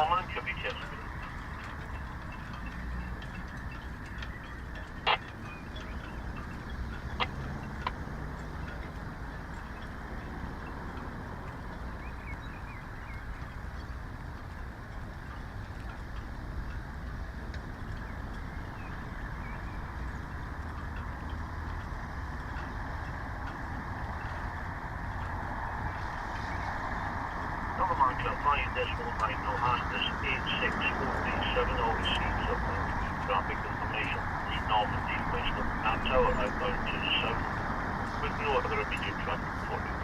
moment, could be tested. Traffic information, the Normandy west of our tower outbound to the south, with no other immediate traffic reported.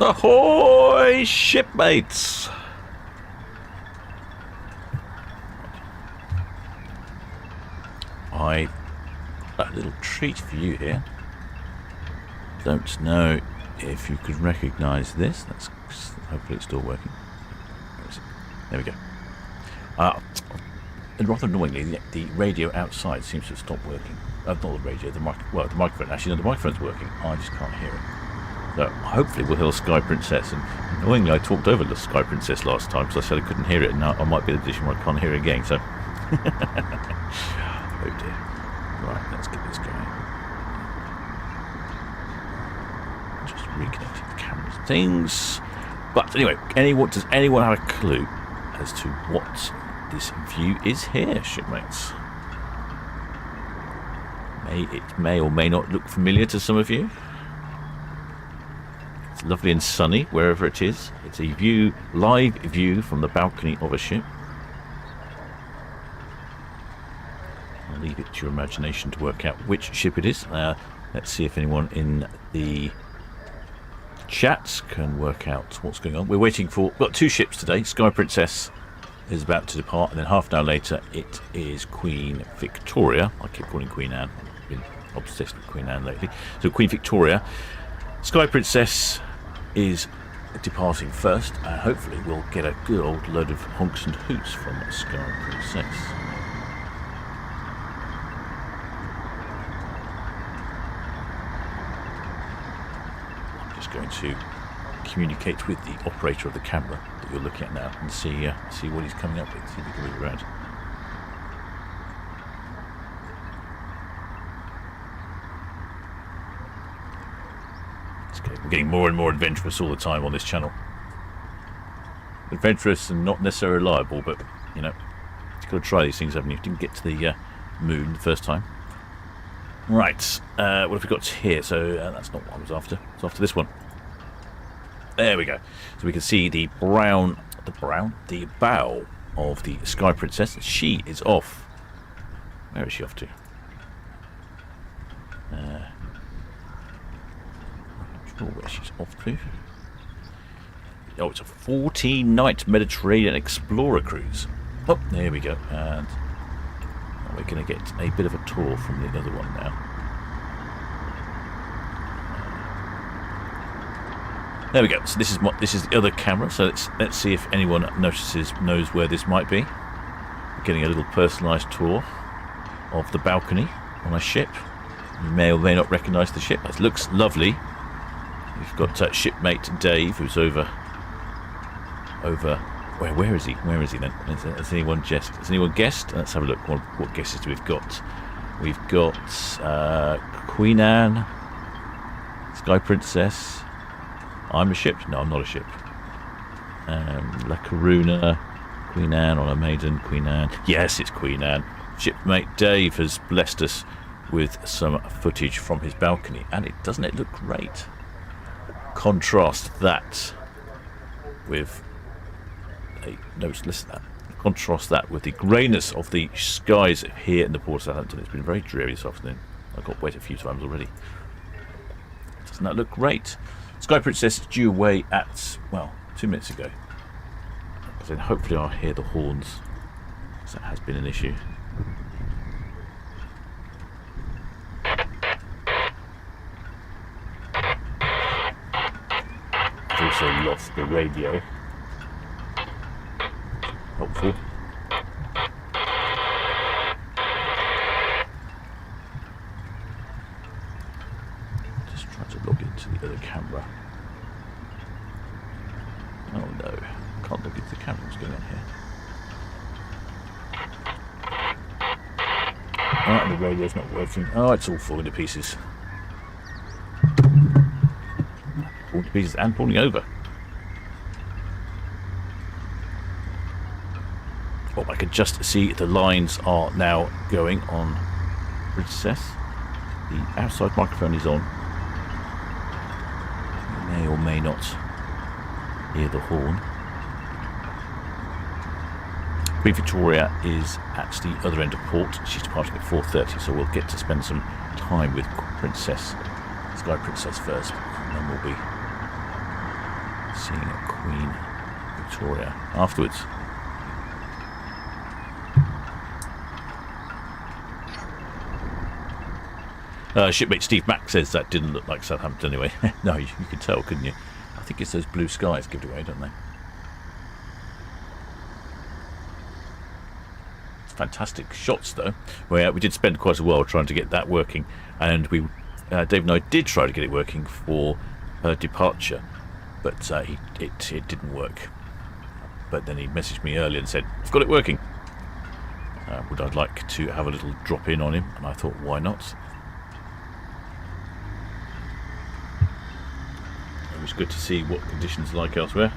Ahoy, shipmates! I've got a little treat for you here. Don't know if you could recognise this. That's hopefully it's still working. Where is it? There we go. And rather annoyingly, the radio outside seems to have stopped working. Not the radio, the microphone. Actually, no, the microphone's working. I just can't hear it. So hopefully we'll hear Sky Princess. And annoyingly, I talked over the Sky Princess last time because I said I couldn't hear it, and now I might be in a position where I can't hear it again. So, oh dear. Right, let's get this going. Just reconnecting the cameras and things. But anyway, does anyone have a clue as to what this view is here, shipmates? It may or may not look familiar to some of you. It's lovely and sunny wherever it is. It's a live view from the balcony of a ship. I'll leave it to your imagination to work out which ship it is. Let's see if anyone in the chat can work out what's going on. We've got two ships today. Sky Princess is about to depart, and then half an hour later it is Queen Victoria. I keep calling Queen Anne. I've been obsessed with Queen Anne lately. So Queen Victoria. Sky Princess is departing first, and hopefully we'll get a good old load of honks and hoots from Sky Princess. I'm just going to communicate with the operator of the camera that you're looking at now and see what he's coming up with, see if we can move around. We're getting more and more adventurous all the time on this channel. Adventurous and not necessarily reliable, but you know, you've got to try these things, haven't you? Didn't get to the moon the first time. Right, what have we got here? So that's not what I was after. It's after this one. There we go. So we can see the bow of the Sky Princess. She is off. Where is she off to? Where she's off to. Oh, it's a 14-night Mediterranean Explorer cruise. Oh, there we go. And we're going to get a bit of a tour from the other one now. There we go. So this is the other camera. So let's see if anyone knows where this might be. We're getting a little personalised tour of the balcony on a ship. You may or may not recognise the ship. It looks lovely. We've got shipmate Dave, who's over. Where is he? Where is he then? Has anyone guessed? Let's have a look. What guesses do we've got? We've got Queen Anne, Sky Princess. I'm a ship. No, I'm not a ship. La Coruna, Queen Anne on a maiden. Queen Anne. Yes, it's Queen Anne. Shipmate Dave has blessed us with some footage from his balcony, and doesn't it look great? Contrast that with Listen to that. Contrast that with the greyness of the skies here in the port of Southampton. It's been very dreary this afternoon. I got wet a few times already. Doesn't that look great? Sky Princess is due away at, well, 2 minutes ago. So then hopefully I'll hear the horns, because that has been an issue. I've also lost the radio. Helpful. Just try to log into the other camera. Oh no, can't log into the camera. What's going on here? Oh, the radio's not working. Oh, it's all falling to pieces. Falling to pieces and falling over. Oh, I can just see the lines are now going on Princess. The outside microphone is on. You may or may not hear the horn. Queen Victoria is at the other end of port. She's departing at 4:30, so we'll get to spend some time with Princess, Sky Princess first, and then we'll be seeing Queen Victoria afterwards. Shipmate Steve Mack says that didn't look like Southampton anyway. No, you could tell, couldn't you? I think it's those blue skies give it away, don't they? It's fantastic shots, though. We did spend quite a while trying to get that working, and Dave and I did try to get it working for her departure, but it didn't work. But then he messaged me earlier and said, "I've got it working. Would I like to have a little drop in on him?" And I thought, why not? It was good to see what conditions are like elsewhere.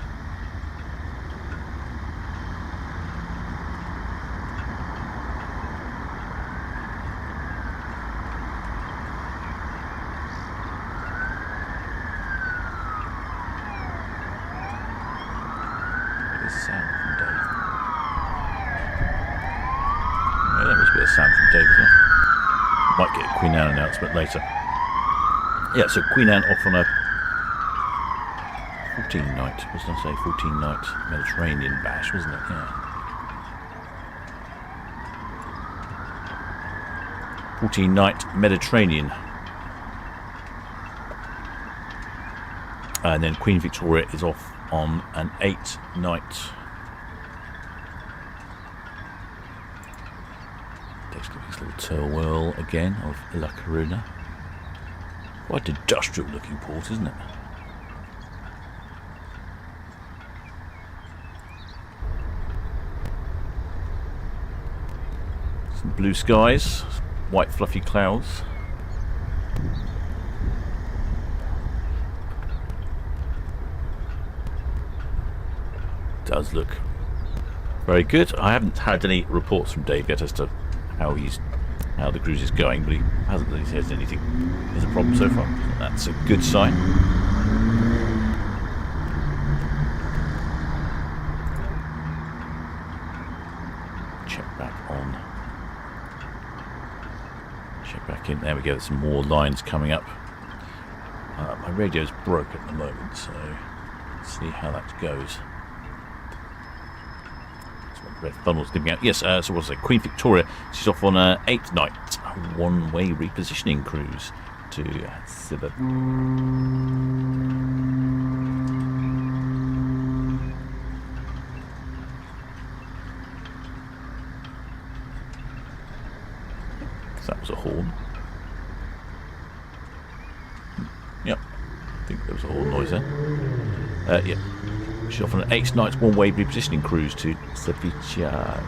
There's sound from Dave. Yeah, that was a bit of sound from Dave as well. Might get a Queen Anne announcement later. Yeah, so Queen Anne off on a 14 night, what did I say? 14 night Mediterranean bash, wasn't it? Yeah. 14 night Mediterranean. And then Queen Victoria is off on an 8 night. Dave's giving us a little tail whirl again of La Coruna. Quite industrial looking port, isn't it? Blue skies, white fluffy clouds. Does look very good. I haven't had any reports from Dave yet as to how the cruise is going, but he hasn't really said anything is a problem so far. So that's a good sign. Check back on. Check back in. There we go. There's some more lines coming up. My radio's broke at the moment, so let's see how that goes. Red funnel's giving out. Yes, so what's it? Queen Victoria. She's off on an 8 night one-way repositioning cruise to Sibba. That was a horn. Yep, I think there was a horn noise there. Yep. She's off on an 8 night one-way repositioning cruise to Sevilla,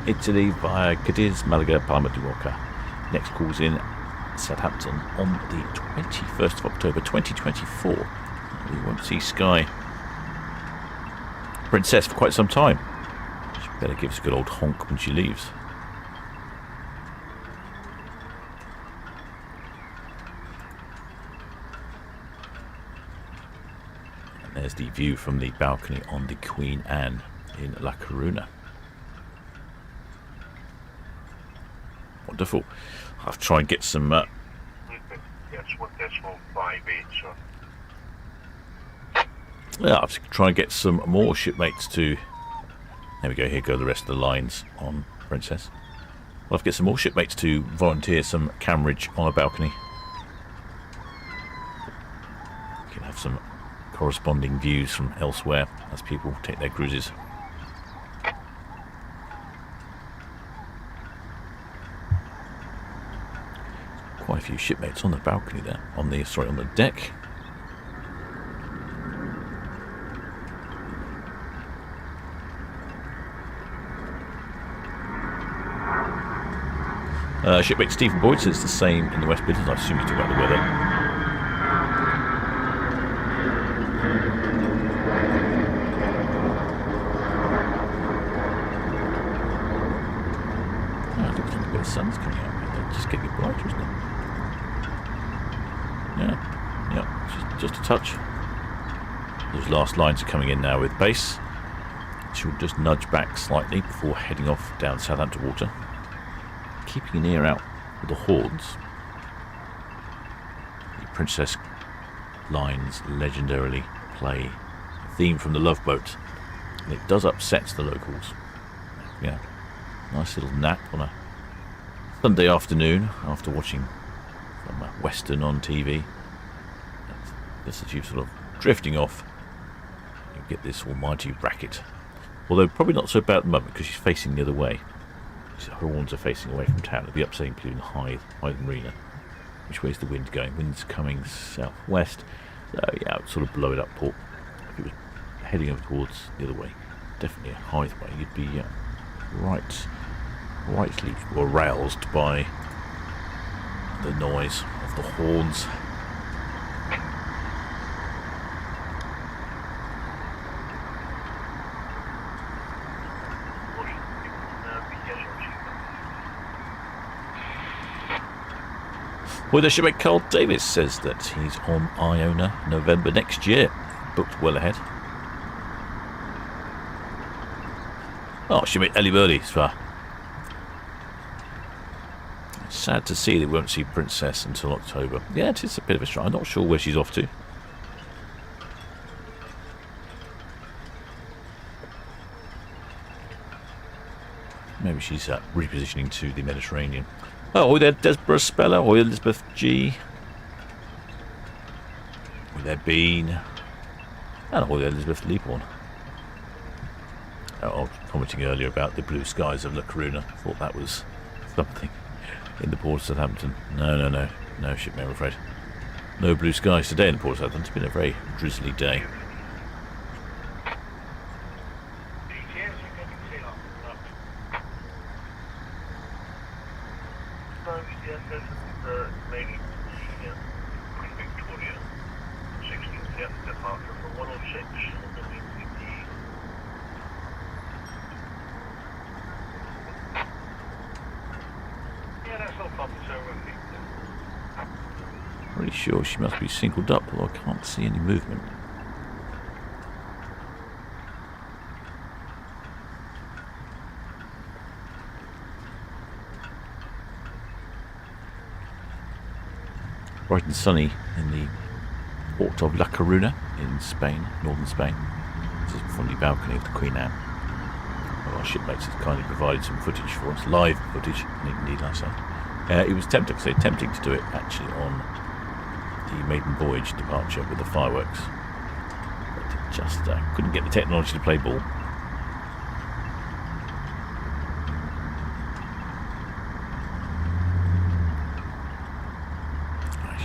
Italy via Cadiz, Malaga, Palma de Mallorca. Next call's in Southampton on the 21st of October 2024. We won't see Sky Princess for quite some time. She better give us a good old honk when she leaves. There's the view from the balcony on the Queen Anne. in La Coruna. Wonderful. I'll try and get some... Yes, 1.58, so. yeah, I'll try and get some more shipmates to... There we go, here go the rest of the lines on Princess. I'll have to get some more shipmates to volunteer some cameraage on a balcony. You can have some corresponding views from elsewhere as people take their cruises. Quite a few shipmates on the balcony there, on the deck. Shipmate Stephen Boyd says it's the same in the West Midlands. I assume he's talking about the weather. Oh, it looks like a bit of sun's coming out. It's just getting brighter, isn't it? Yeah, just a touch. Those last lines are coming in now with base. She'll just nudge back slightly before heading off down Southampton water. Keeping an ear out for the horns. The Princess lines legendarily play a theme from the Love Boat, and it does upset the locals. Yeah, nice little nap on a Sunday afternoon after watching some Western on TV. Just as you're sort of drifting off, you get this almighty racket. Although probably not so bad at the moment because she's facing the other way. Her horns are facing away from town. It'll be upsetting people in Hythe Marina. Which way is the wind going? Wind's coming southwest. So yeah, it would sort of blow it up port. If it was heading over towards the other way, definitely a Hythe way, you'd be rightly aroused by the noise of the horns. Well, the shipmate Carl Davis says that he's on Iona November next year. Booked well ahead. Oh, shipmate Ellie Burley. It's sad to see that we won't see Princess until October. Yeah, it is a bit of a strike. I'm not sure where she's off to. Maybe she's repositioning to the Mediterranean. Oh, there, Desborough Speller, or Elizabeth G. Or there Bean. And or there Elizabeth Leaphorn. I was commenting earlier about the blue skies of La Coruna. Thought that was something in the port of Southampton. No, shipmate, I'm afraid. No blue skies today in the port of Southampton. It's been a very drizzly day. Pretty sure she must be singled up, although I can't see any movement. Bright and sunny in the port of La Coruna in Spain, northern Spain. This is from the balcony of the Queen Anne. One of our shipmates has kindly provided some footage for us, live footage, indeed I say. It was tempting to do it actually on the maiden voyage departure with the fireworks, but it just couldn't get the technology to play ball.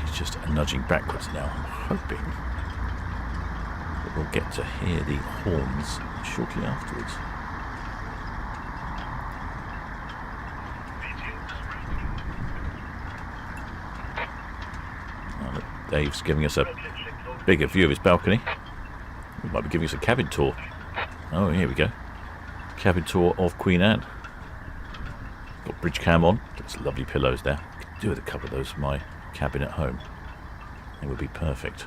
She's just nudging backwards now. I'm hoping that we'll get to hear the horns shortly afterwards. Dave's giving us a bigger view of his balcony. He might be giving us a cabin tour. Oh, here we go. Cabin tour of Queen Anne. Got bridge cam on. Got some lovely pillows there. Could do with a couple of those for my cabin at home. It would be perfect.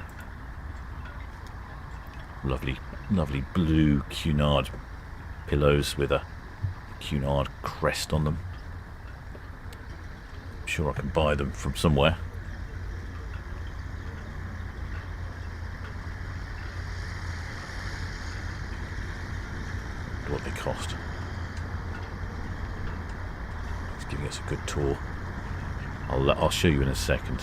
Lovely, lovely blue Cunard pillows with a Cunard crest on them. I'm sure I can buy them from somewhere. What they cost. It's giving us a good tour. I'll show you in a second.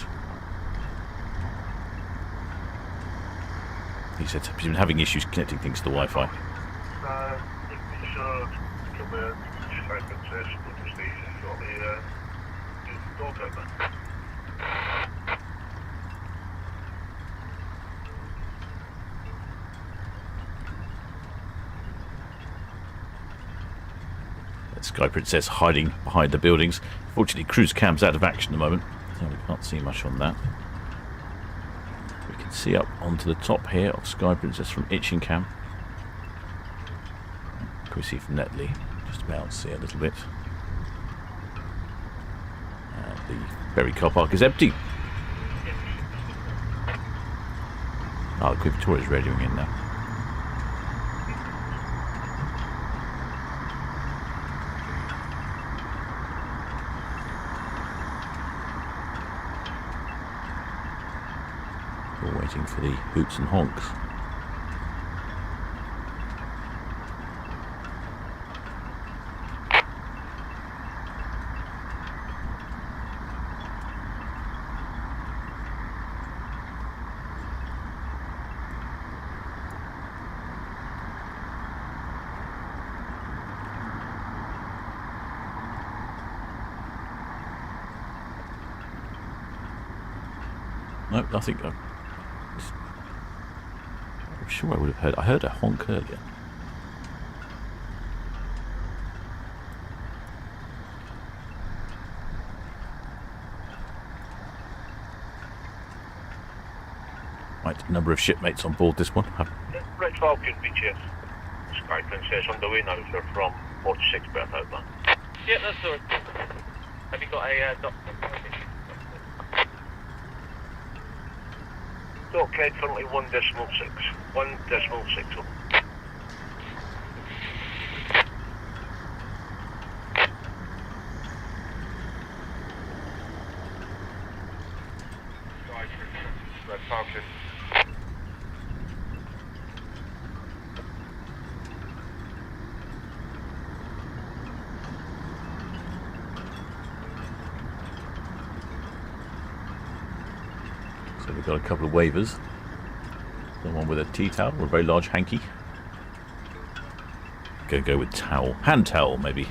He said he's been having issues connecting things to the Wi-Fi. Sky Princess hiding behind the buildings. Fortunately, cruise cam's out of action at the moment, so we can't see much on that. We can see up onto the top here of Sky Princess from Itching Cam. Can we see from Netley? Just about see a little bit. And the ferry car park is empty. Oh, the Queen Victoria's radioing in now. We're waiting for the hoots and honks. No, nothing. I'm sure I would have heard. I heard a honk earlier. Right, number of shipmates on board this one. Red Falcon Beaches. Sky Princess on the way now, sir, from 46 Beth Outland. Yeah, that's all right. Have you got a doctor? Okay, currently 1.6. 1.6. Red Falcon. So we've got a couple of waivers. The one with a tea towel or a very large hanky. Gonna go with towel. Hand towel, maybe.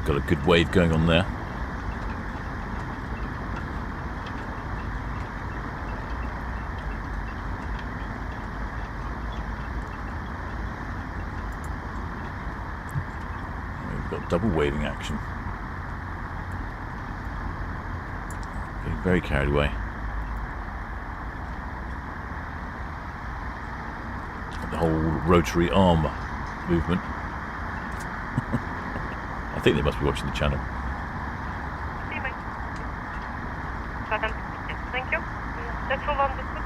Got a good wave going on there. We've got double waving action. Getting very carried away. The whole rotary arm movement. I think they must be watching the channel. Thank you. That's all understood.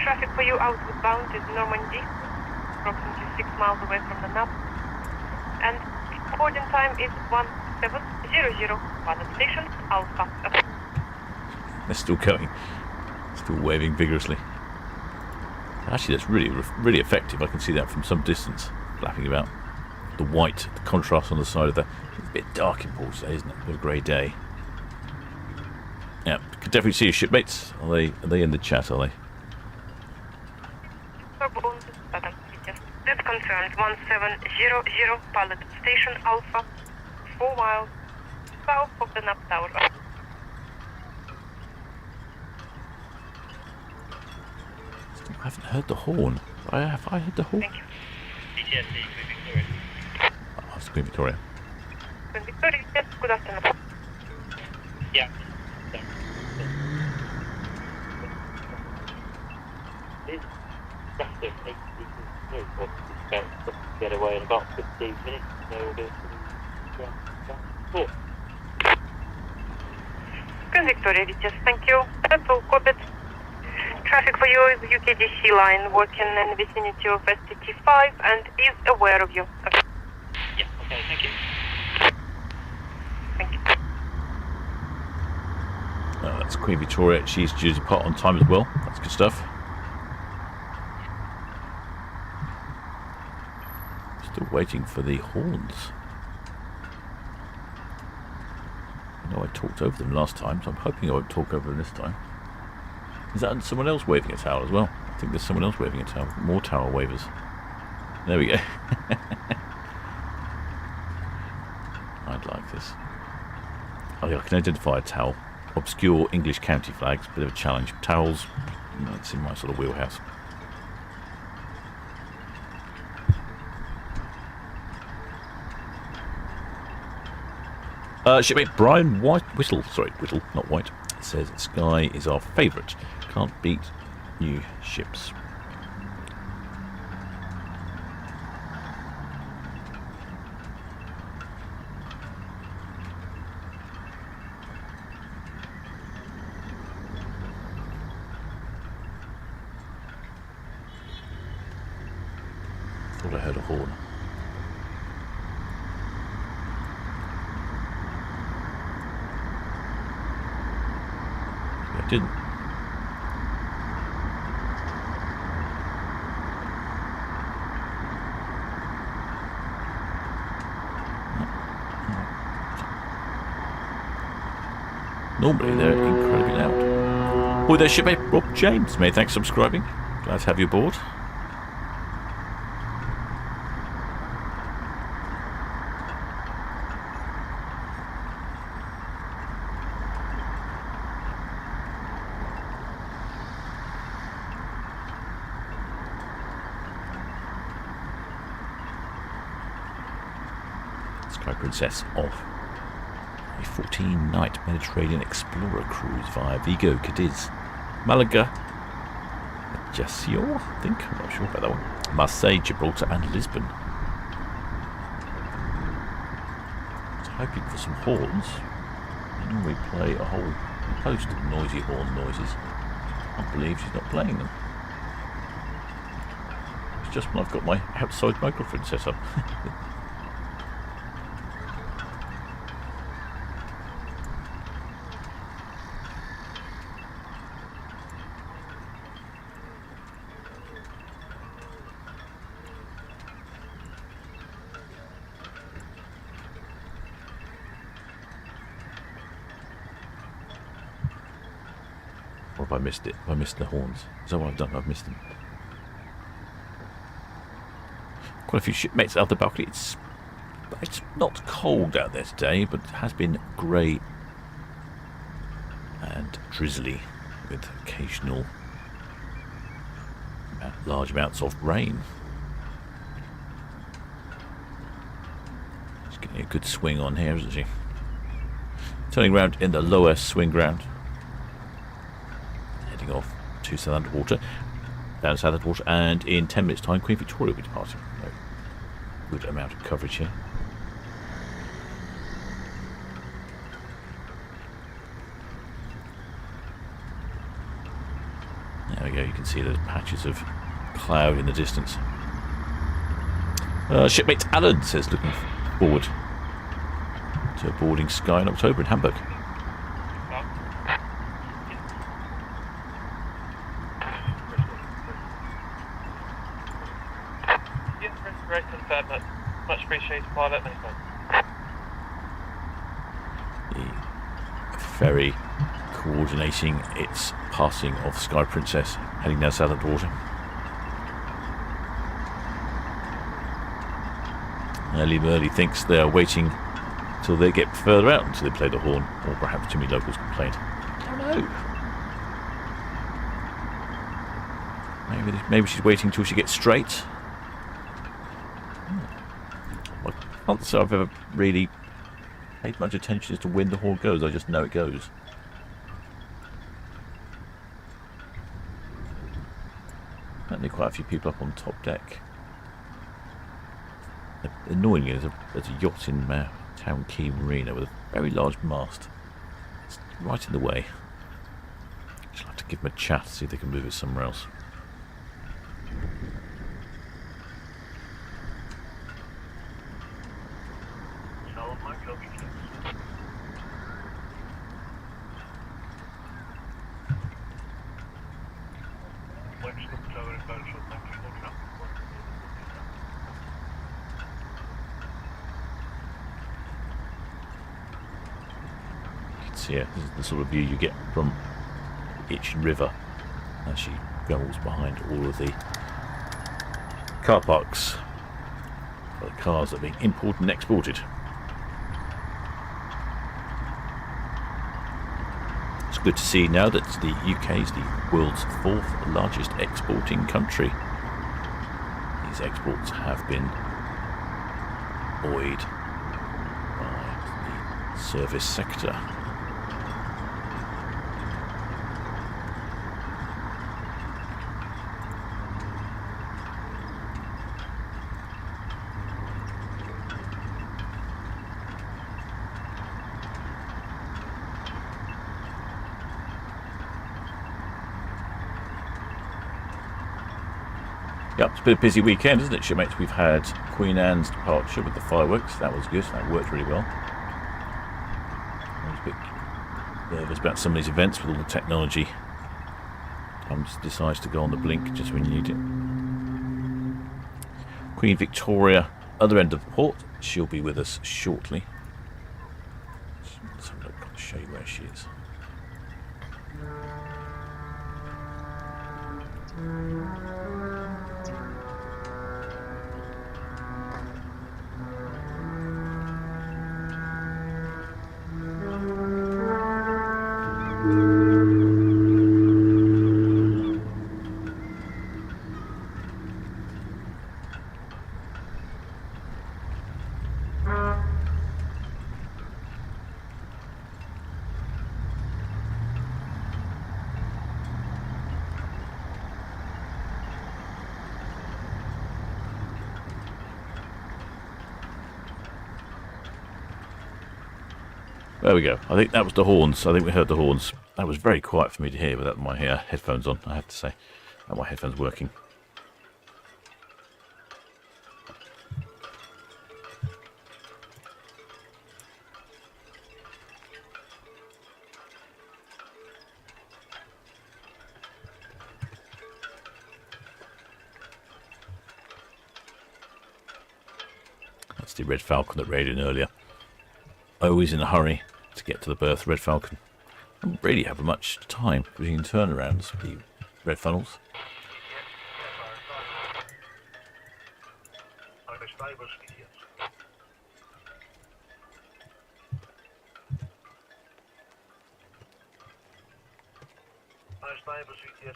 Traffic for you outward bound is Normandy, approximately 6 miles away from the nav. And boarding time is 1700. Pilot station, Alpha. They're still going. Still waving vigorously. Actually, that's really effective. I can see that from some distance, flapping about. The white, the contrast on the side of the... It's a bit dark in port today, isn't it? A bit of a grey day. Yeah, could definitely see your shipmates. Are they in the chat, are they? That's confirmed. 1700, pilot station Alpha, 4 miles south of the nav tower. I haven't heard the horn. Have I heard the horn? Thank you. PTSD, Queen Victoria. Oh, it's Queen Victoria. Queen Victoria, yes, good afternoon. Yeah. This Raptor takes through, but it's about to get away in about 15 minutes, so we'll go to the ground. Queen Victoria, just thank you. Full copied. Traffic for you is UKDC line working in the vicinity of STT5 and is aware of you. Okay. Yeah, okay, thank you. Thank you. That's Queen Victoria. She's due to depart on time as well. That's good stuff. Still waiting for the horns. I know I talked over them last time, so I'm hoping I won't talk over them this time. Is that someone else waving a towel as well? I think there's someone else waving a towel. More towel wavers. There we go. I'd like this. Oh yeah, I can identify a towel. Obscure English county flags, bit of a challenge. Towels, that's in my sort of wheelhouse. Shipmate Brian Whittle, not White, says Sky is our favourite. Can't beat new ships. Thought I heard a horn. I didn't. Normally they're incredibly loud. Oh, there's shipmate Rob James. Many thanks for subscribing. Glad to have you aboard. Sky Princess off a 14-night Mediterranean Explorer cruise via Vigo, Cadiz, Malaga, Ajaccio, I think, I'm not sure about that one, Marseille, Gibraltar and Lisbon. I was hoping for some horns. They normally play a whole host of noisy horn noises. I can't believe she's not playing them. It's just when I've got my outside microphone set up. Or have I missed it? Have I missed the horns? Is that what I've done? I've missed them. Quite a few shipmates out the balcony. It's not cold out there today, but it has been grey and drizzly with occasional large amounts of rain. She's getting a good swing on here, isn't she? Turning around in the lower swing ground. Off to Southampton water, down Southampton water, and in 10 minutes time Queen Victoria will be departing. Good amount of coverage here. There we go, you can see those patches of cloud in the distance. Shipmate Alan says looking forward to boarding Sky in October in Hamburg. Much appreciated, pilot. Many thanks. The ferry coordinating its passing of Sky Princess, heading down Southampton water. Early Merly thinks they are waiting till they get further out until they play the horn, or perhaps too many locals complained. I don't know. Maybe she's waiting till she gets straight. Not so I've ever really paid much attention as to when the horn goes. I just know it goes. Apparently quite a few people up on top deck. Annoyingly, there's a yacht in Town Quay Marina with a very large mast. It's right in the way. Just have to give them a chat, see if they can move it somewhere else. Here, this is the sort of view you get from Itchen River as she goes behind all of the car parks for the cars that are being imported and exported. It's good to see now that the UK is the world's 4th largest exporting country. These exports have been buoyed by the service sector. Yep, it's been a busy weekend, isn't it, shipmates? We've had Queen Anne's departure with the fireworks. That was good. That worked really well. I was a bit nervous about some of these events with all the technology. Sometimes decides to go on the blink just when you need it. Queen Victoria, other end of the port. She'll be with us shortly. Let's have a look. I'll show you where she is. There we go. I think that was the horns. I think we heard the horns. That was very quiet for me to hear without my headphones on, I have to say. And my headphones working. That's the Red Falcon that raided in earlier. Always in a hurry to get to the berth, Red Falcon. Don't really have much time between turnarounds for the red funnels.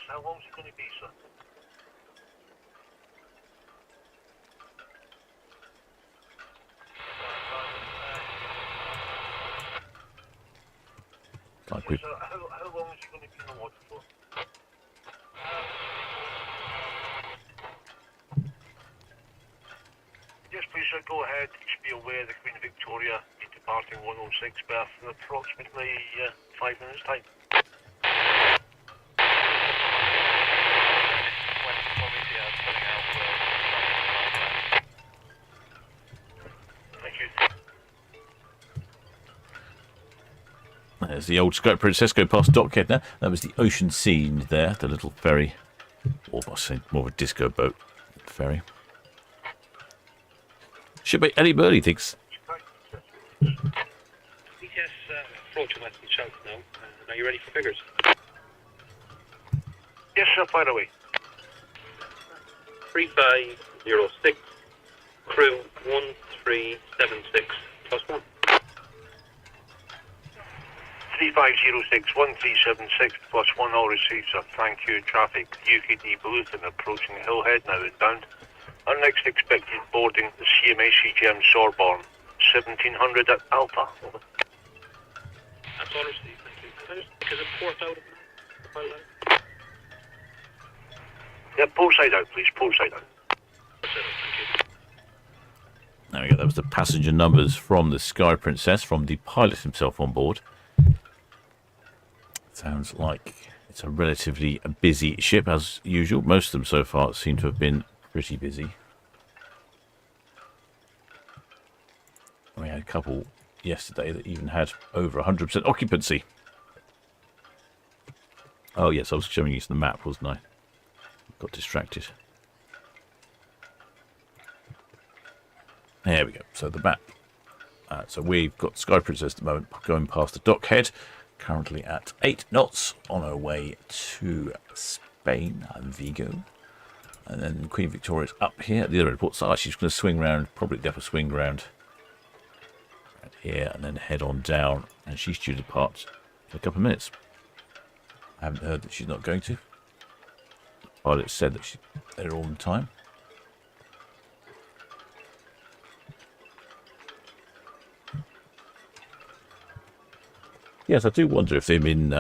How long is it going to be, sir? Like we... How long is it going to be in the water for? Yes, please, sir, go ahead. You should be aware the Queen Victoria is departing 106 berth in approximately 5 minutes' time. There's the old Scout Princess go past Dockhead now. That was the ocean scene there, the little ferry. Or I say more of a disco boat ferry. Should be Ellie Burley thinks. Yes, approaching Western South now. Are you ready for figures? Yes, sir, fire away. 3506, crew 1376, plus 1. 3506 1376 plus 1 all received, sir. Thank you. Traffic UKD Blueton approaching Hillhead now inbound. Our next expected boarding the CMA CGM Sorbonne 1700 at Alpha. Over. That's all received, thank you. Can I just get a port out of the pilot? Yeah, port side out, please. Port side out. Thank you. There we go. That was the passenger numbers from the Sky Princess, from the pilot himself on board. Sounds like it's a relatively busy ship as usual. Most of them so far seem to have been pretty busy. We had a couple yesterday that even had over 100% occupancy. Oh yes, I was showing you the map, wasn't I? Got distracted. There we go. So the map. So we've got Sky Princess at the moment going past the dockhead, currently at 8 knots on her way to Spain and Vigo. And then Queen Victoria's up here at the other airport side. She's going to swing round, probably the upper swing round right here, and then head on down. And she's due to depart in a couple of minutes. I haven't heard that she's not going to. Pilot said that she's there all the time. Yes, I do wonder if they've been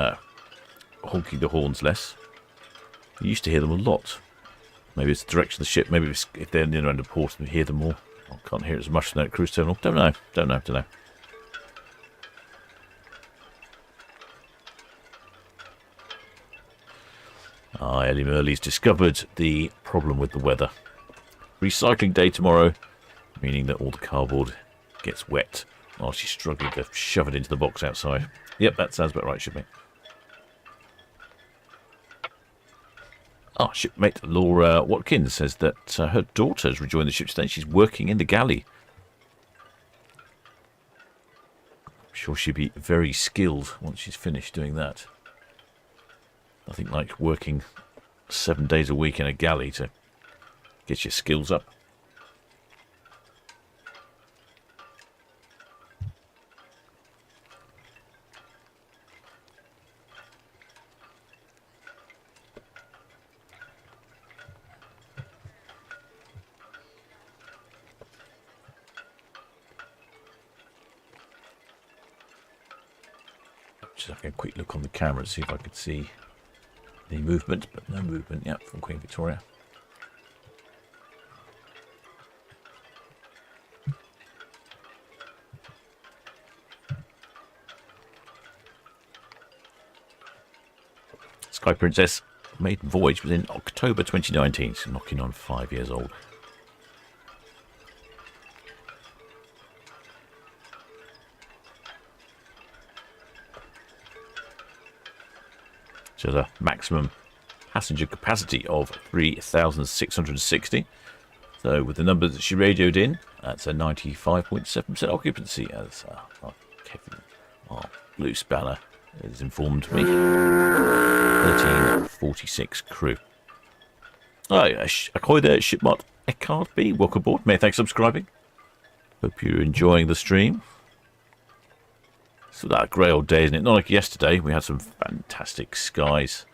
honking the horns less. You used to hear them a lot. Maybe it's the direction of the ship. Maybe it's, if they're near around the port, we hear them more. I can't hear it as much in that cruise terminal. Don't know. Ellie Murley's discovered the problem with the weather. Recycling day tomorrow, meaning that all the cardboard gets wet while she's struggling to shove it into the box outside. Yep, that sounds about right, shipmate. Shipmate Laura Watkins says that her daughter has rejoined the ship today. She's working in the galley. I'm sure she'll be very skilled once she's finished doing that. Nothing like working 7 days a week in a galley to get your skills up. Just having a quick look on the camera to see if I could see the movement, but no movement yet from Queen Victoria. Sky Princess maiden voyage was in October 2019, so knocking on 5 years old. She has a maximum passenger capacity of 3,660. So with the numbers that she radioed in, that's a 95.7% occupancy, as Kevin, our Blue Spanner, has informed me. 1346 crew. Ahoy there, Shipmart Eckhart B. Welcome aboard. Many thanks for subscribing. Hope you're enjoying the stream. So that a grey old day, isn't it? Not like yesterday. We had some fantastic skies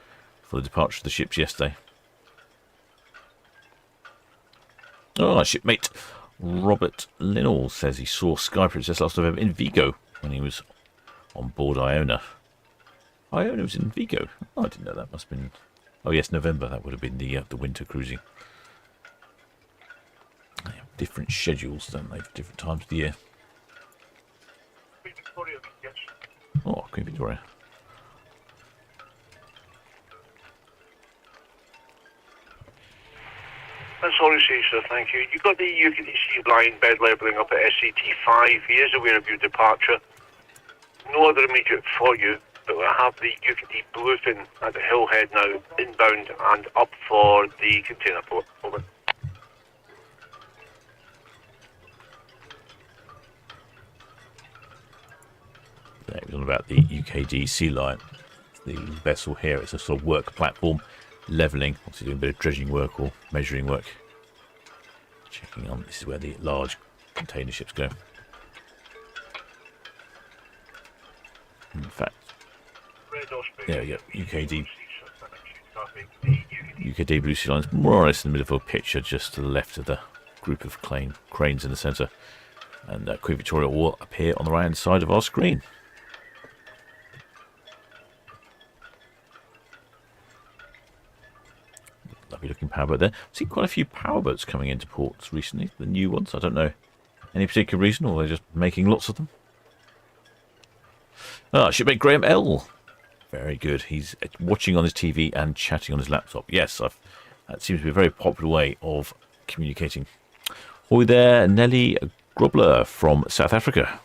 for the departure of the ships yesterday. Shipmate Robert Linnell says he saw Sky Princess last November in Vigo when he was on board Iona. Iona was in Vigo? Oh, I didn't know that. Must have been... Oh, yes, November. That would have been the winter cruising. They have different schedules, don't they, for different times of the year. Oh, Queen Victoria. That's all I say, sir. Thank you. You got the UKDC line bed levelling up at SCT5. He is aware of your departure. No other immediate for you, but we'll have the UKD Bluefin at the Hillhead now, inbound and up for the container port. Over. Yeah, it was on about the UKD Sea Lion. The vessel here, it's a sort of work platform, levelling, obviously doing a bit of dredging work or measuring work. Checking on, this is where the large container ships go. In fact, there we go, UKD Blue Sea Line's more or less in the middle of a picture, just to the left of the group of cranes in the centre. And Queen Victoria will appear on the right hand side of our screen. Lovely looking powerboat there. I've seen quite a few powerboats coming into ports recently, the new ones. I don't know any particular reason, or they're just making lots of them. Shipmate Graham L. Very good. He's watching on his TV and chatting on his laptop. Yes, that seems to be a very popular way of communicating. Hi there, Nelly Grobler from South Africa.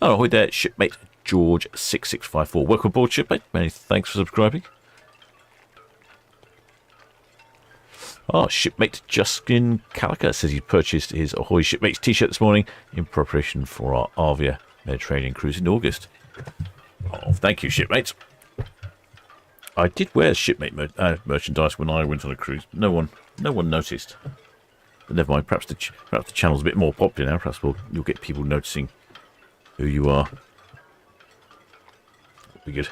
Oh, hi there, shipmate George6654. Welcome aboard, shipmate. Many thanks for subscribing. Oh, shipmate Justin Calica says he purchased his Ahoy Shipmates t-shirt this morning in preparation for our Avia Mediterranean cruise in August. Oh, thank you, shipmates. I did wear shipmate merchandise when I went on a cruise. No one noticed. But never mind. Perhaps the channel's a bit more popular now. Perhaps you'll get people noticing who you are. That'll be good.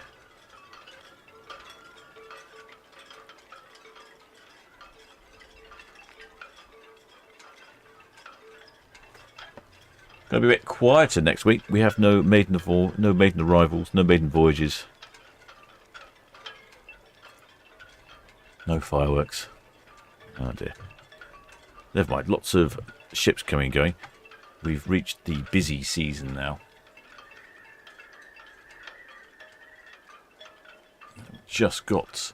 Going to be a bit quieter next week. We have no maiden arrivals, no maiden voyages, no fireworks. Oh dear. Never mind. Lots of ships coming and going. We've reached the busy season now. Just got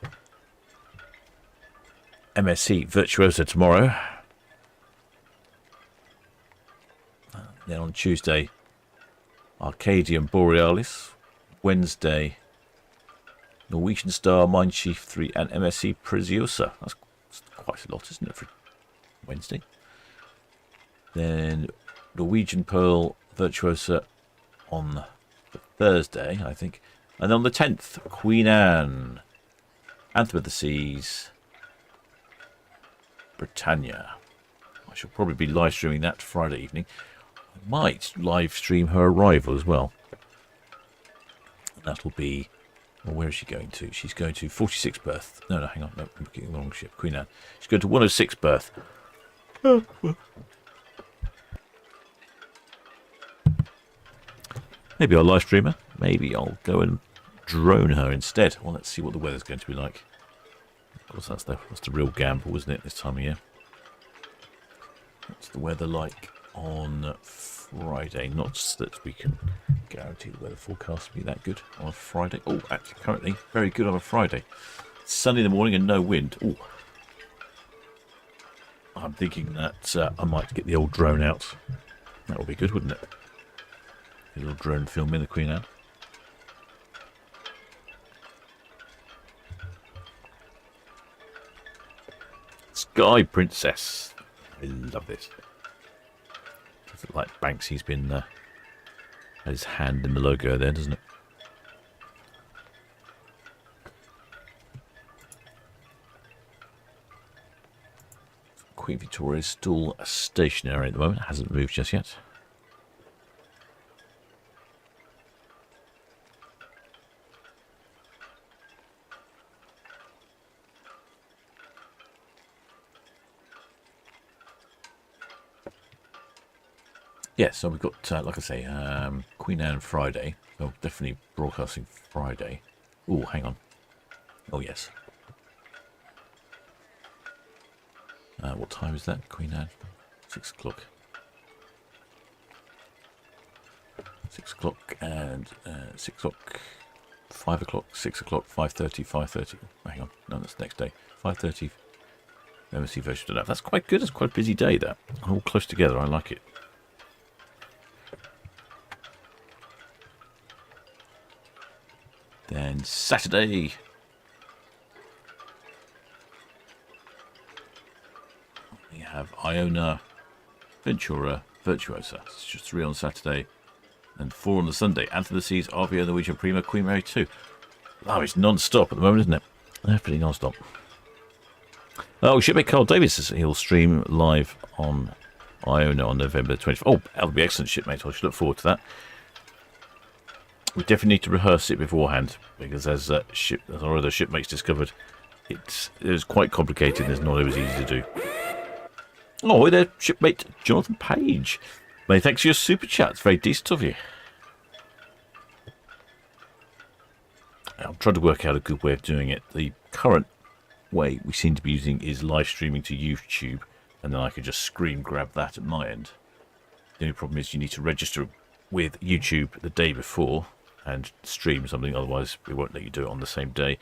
MSC Virtuosa tomorrow. Then on Tuesday, Arcadium Borealis. Wednesday, Norwegian Star, Mein Chief 3 and MSC Preziosa. That's quite a lot, isn't it, for Wednesday? Then Norwegian Pearl Virtuosa on Thursday, I think. And on the 10th, Queen Anne, Anthem of the Seas, Britannia. I shall probably be live streaming that Friday evening. I might live stream her arrival as well. That'll be... Well, where is she going to? She's going to 46 berth. No, hang on. No, I'm getting the wrong ship. Queen Anne. She's going to 106 berth. Oh, well. Maybe I'll live stream her. Maybe I'll go and drone her instead. Well, let's see what the weather's going to be like. Of course, that's the real gamble, isn't it, this time of year? What's the weather like on Friday? Not that we can guarantee the weather forecast will be that good on a Friday. Oh, actually, currently, very good on a Friday. Sunny in the morning and no wind. Oh, I'm thinking that I might get the old drone out. That would be good, wouldn't it? A little drone film in the Queen Anne. Sky Princess. I love this. Does it like Banksy's been had his hand in the logo there, doesn't it? Queen Victoria is still stationary at the moment. Hasn't moved just yet. Yeah, so we've got, like I say, Queen Anne Friday. So definitely broadcasting Friday. Oh, hang on. Oh, yes. What time is that, Queen Anne? 6 o'clock. 6 o'clock and 6 o'clock, 5 o'clock, 6 o'clock, 5:30, 5:30. Hang on, no, that's the next day. 5:30. MSC version of that. That's quite good. It's quite a busy day, that. All close together. I like it. Then Saturday, we have Iona, Ventura, Virtuosa. It's just 3 on Saturday and 4 on the Sunday. Anthem of the Seas, RVO, Norwegian Prima, Queen Mary 2. Oh, it's non-stop at the moment, isn't it? Definitely non-stop. Oh, shipmate Carl Davis says he'll stream live on Iona on November 24th. Oh, that'll be excellent, shipmate. I should look forward to that. We definitely need to rehearse it beforehand, because as our other shipmates discovered, it's quite complicated and it's not always easy to do. Oh, hi there, shipmate Jonathan Page. Many thanks for your super chat. It's very decent of you. I'm trying to work out a good way of doing it. The current way we seem to be using is live streaming to YouTube, and then I could just screen grab that at my end. The only problem is you need to register with YouTube the day before and stream something, otherwise it won't let you do it on the same day.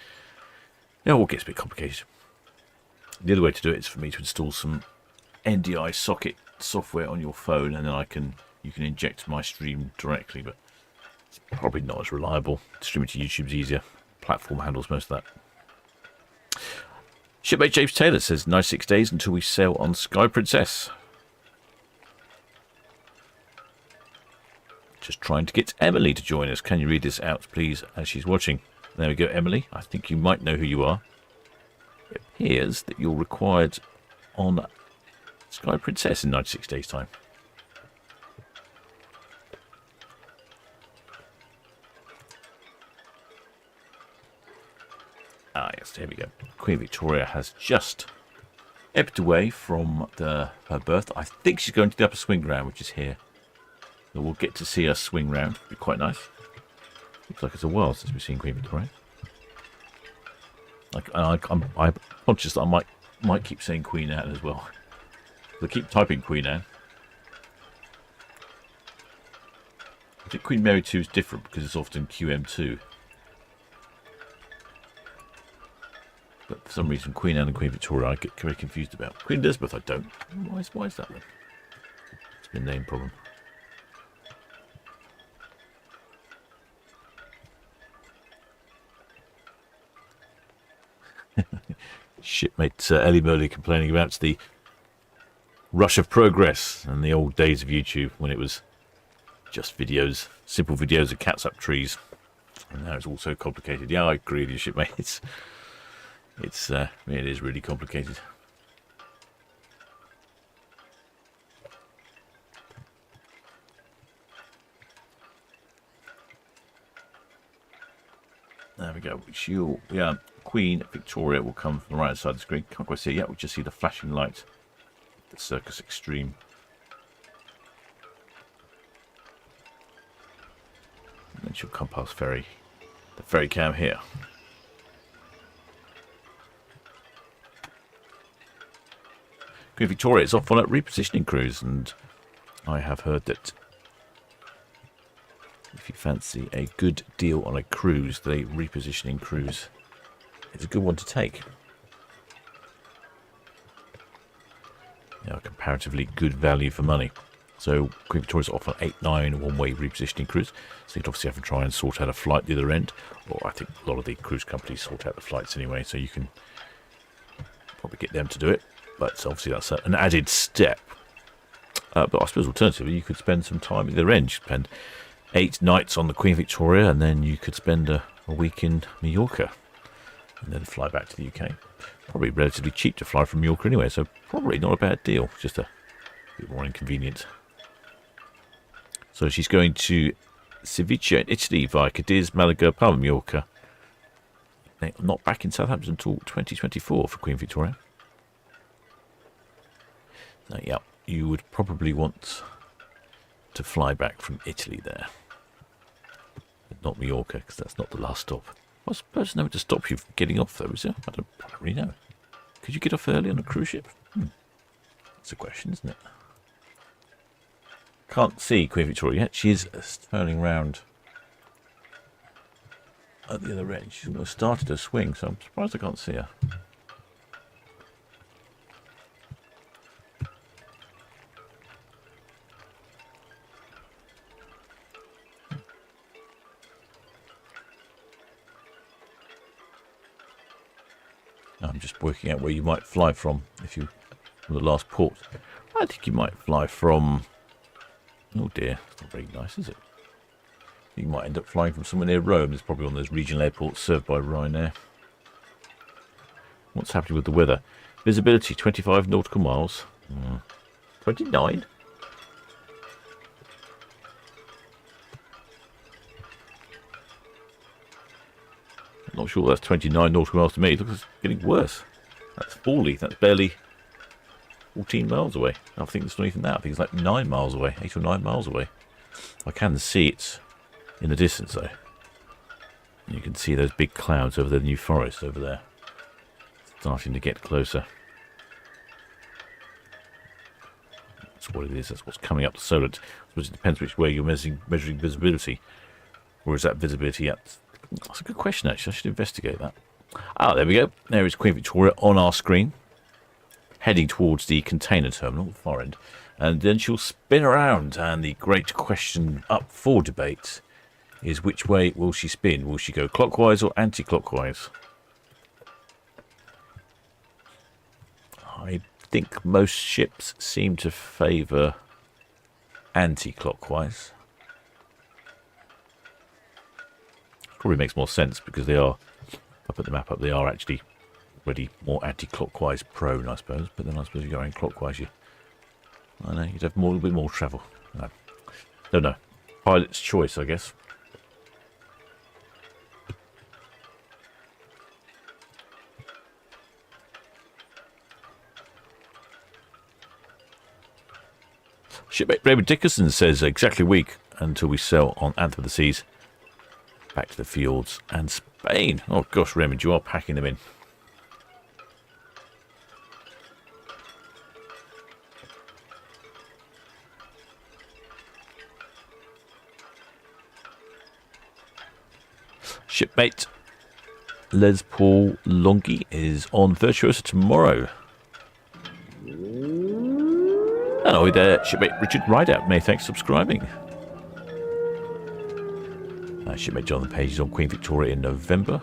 Yeah, it all gets a bit complicated. The other way to do it is for me to install some NDI socket software on your phone, and then you can inject my stream directly, but it's probably not as reliable. Streaming to YouTube's easier. Platform handles most of that. Shipmate James Taylor says, nice 6 days until we sail on Sky Princess. Just trying to get Emily to join us. Can you read this out, please, as she's watching? There we go, Emily. I think you might know who you are. It appears that you're required on Sky Princess in 96 days' time. Ah, yes, here we go. Queen Victoria has just ebbed away from her berth. I think she's going to the upper swing round, which is here. So we'll get to see her swing round. It'll be quite nice. Looks like it's a while since we've seen Queen Victoria. I'm conscious that I might keep saying Queen Anne as well. I keep typing Queen Anne. I think Queen Mary 2 is different because it's often QM2. But for some reason, Queen Anne and Queen Victoria I get very confused about. Queen Elizabeth I don't. Why is that then? It's been a name problem. Shipmate Ellie Murley complaining about the rush of progress and the old days of YouTube when it was just videos, simple videos of cats up trees, and now it's all so complicated. Yeah, I agree with you, shipmate. It is really complicated. There we go. Queen Victoria will come from the right side of the screen. Can't quite see it yet. We just see the flashing light. The Circus Extreme. And then she'll come past the ferry cam here. Queen Victoria is off on a repositioning cruise, and I have heard that if you fancy a good deal on a cruise, the repositioning cruise is a good one to take. Comparatively good value for money. So Queen Victoria's off on 8-9 one-way repositioning cruise. So you'd obviously have to try and sort out a flight the other end. Or I think a lot of the cruise companies sort out the flights anyway, so you can probably get them to do it. But obviously that's an added step. But I suppose alternatively you could spend some time at the other end. You could spend 8 nights on the Queen Victoria, and then you could spend a week in Mallorca and then fly back to the UK. Probably relatively cheap to fly from Mallorca anyway, so probably not a bad deal, just a bit more inconvenient. So she's going to Civita in Italy via Cadiz, Malaga, Palma, Mallorca. Not back in Southampton until 2024 for Queen Victoria. So yeah, you would probably want to fly back from Italy there, but not Mallorca, because that's not the last stop. I suppose no to stop you from getting off, though, is there? I don't really know. Could you get off early on a cruise ship? That's a question, isn't it? Can't see Queen Victoria yet. She is turning round at the other end. She's started her swing, so I'm surprised I can't see her. I'm just working out where you might fly from from the last port. I think you might fly from... Oh dear, it's not very nice, is it? You might end up flying from somewhere near Rome. It's probably one of those regional airports served by Ryanair. What's happening with the weather? Visibility, 25 nautical miles. 29? Not sure that's 29 nautical miles to me. It looks getting worse. That's 40. That's barely 14 miles away. I think it's not even that. I think it's like 9 miles away. 8 or 9 miles away. I can see it in the distance though. You can see those big clouds over the New Forest over there. Starting to get closer. That's what it is. That's what's coming up to Solent. It depends which way you're measuring visibility. Or is that visibility at... That's a good question, actually. I should investigate that. Ah, there we go. There is Queen Victoria on our screen. Heading towards the container terminal, the far end. And then she'll spin around. And the great question up for debate is which way will she spin? Will she go clockwise or anti-clockwise? I think most ships seem to favour anti-clockwise. Probably makes more sense because they are, if I put the map up, they are actually already more anti-clockwise prone, I suppose. But then I suppose you go in clockwise, I know, you'd have a little bit more travel. No. Don't know. Pilot's choice, I guess. Shipmate Raymond Dickerson says exactly a week until we sail on Anthem of the Seas. Back to the fields and Spain. Oh gosh, Raymond, you are packing them in. Shipmate Les Paul Longy is on Virtuosa tomorrow. Hello there, shipmate Richard Rideout. Many thanks for subscribing. Shipmate Jonathan Page is on Queen Victoria in November.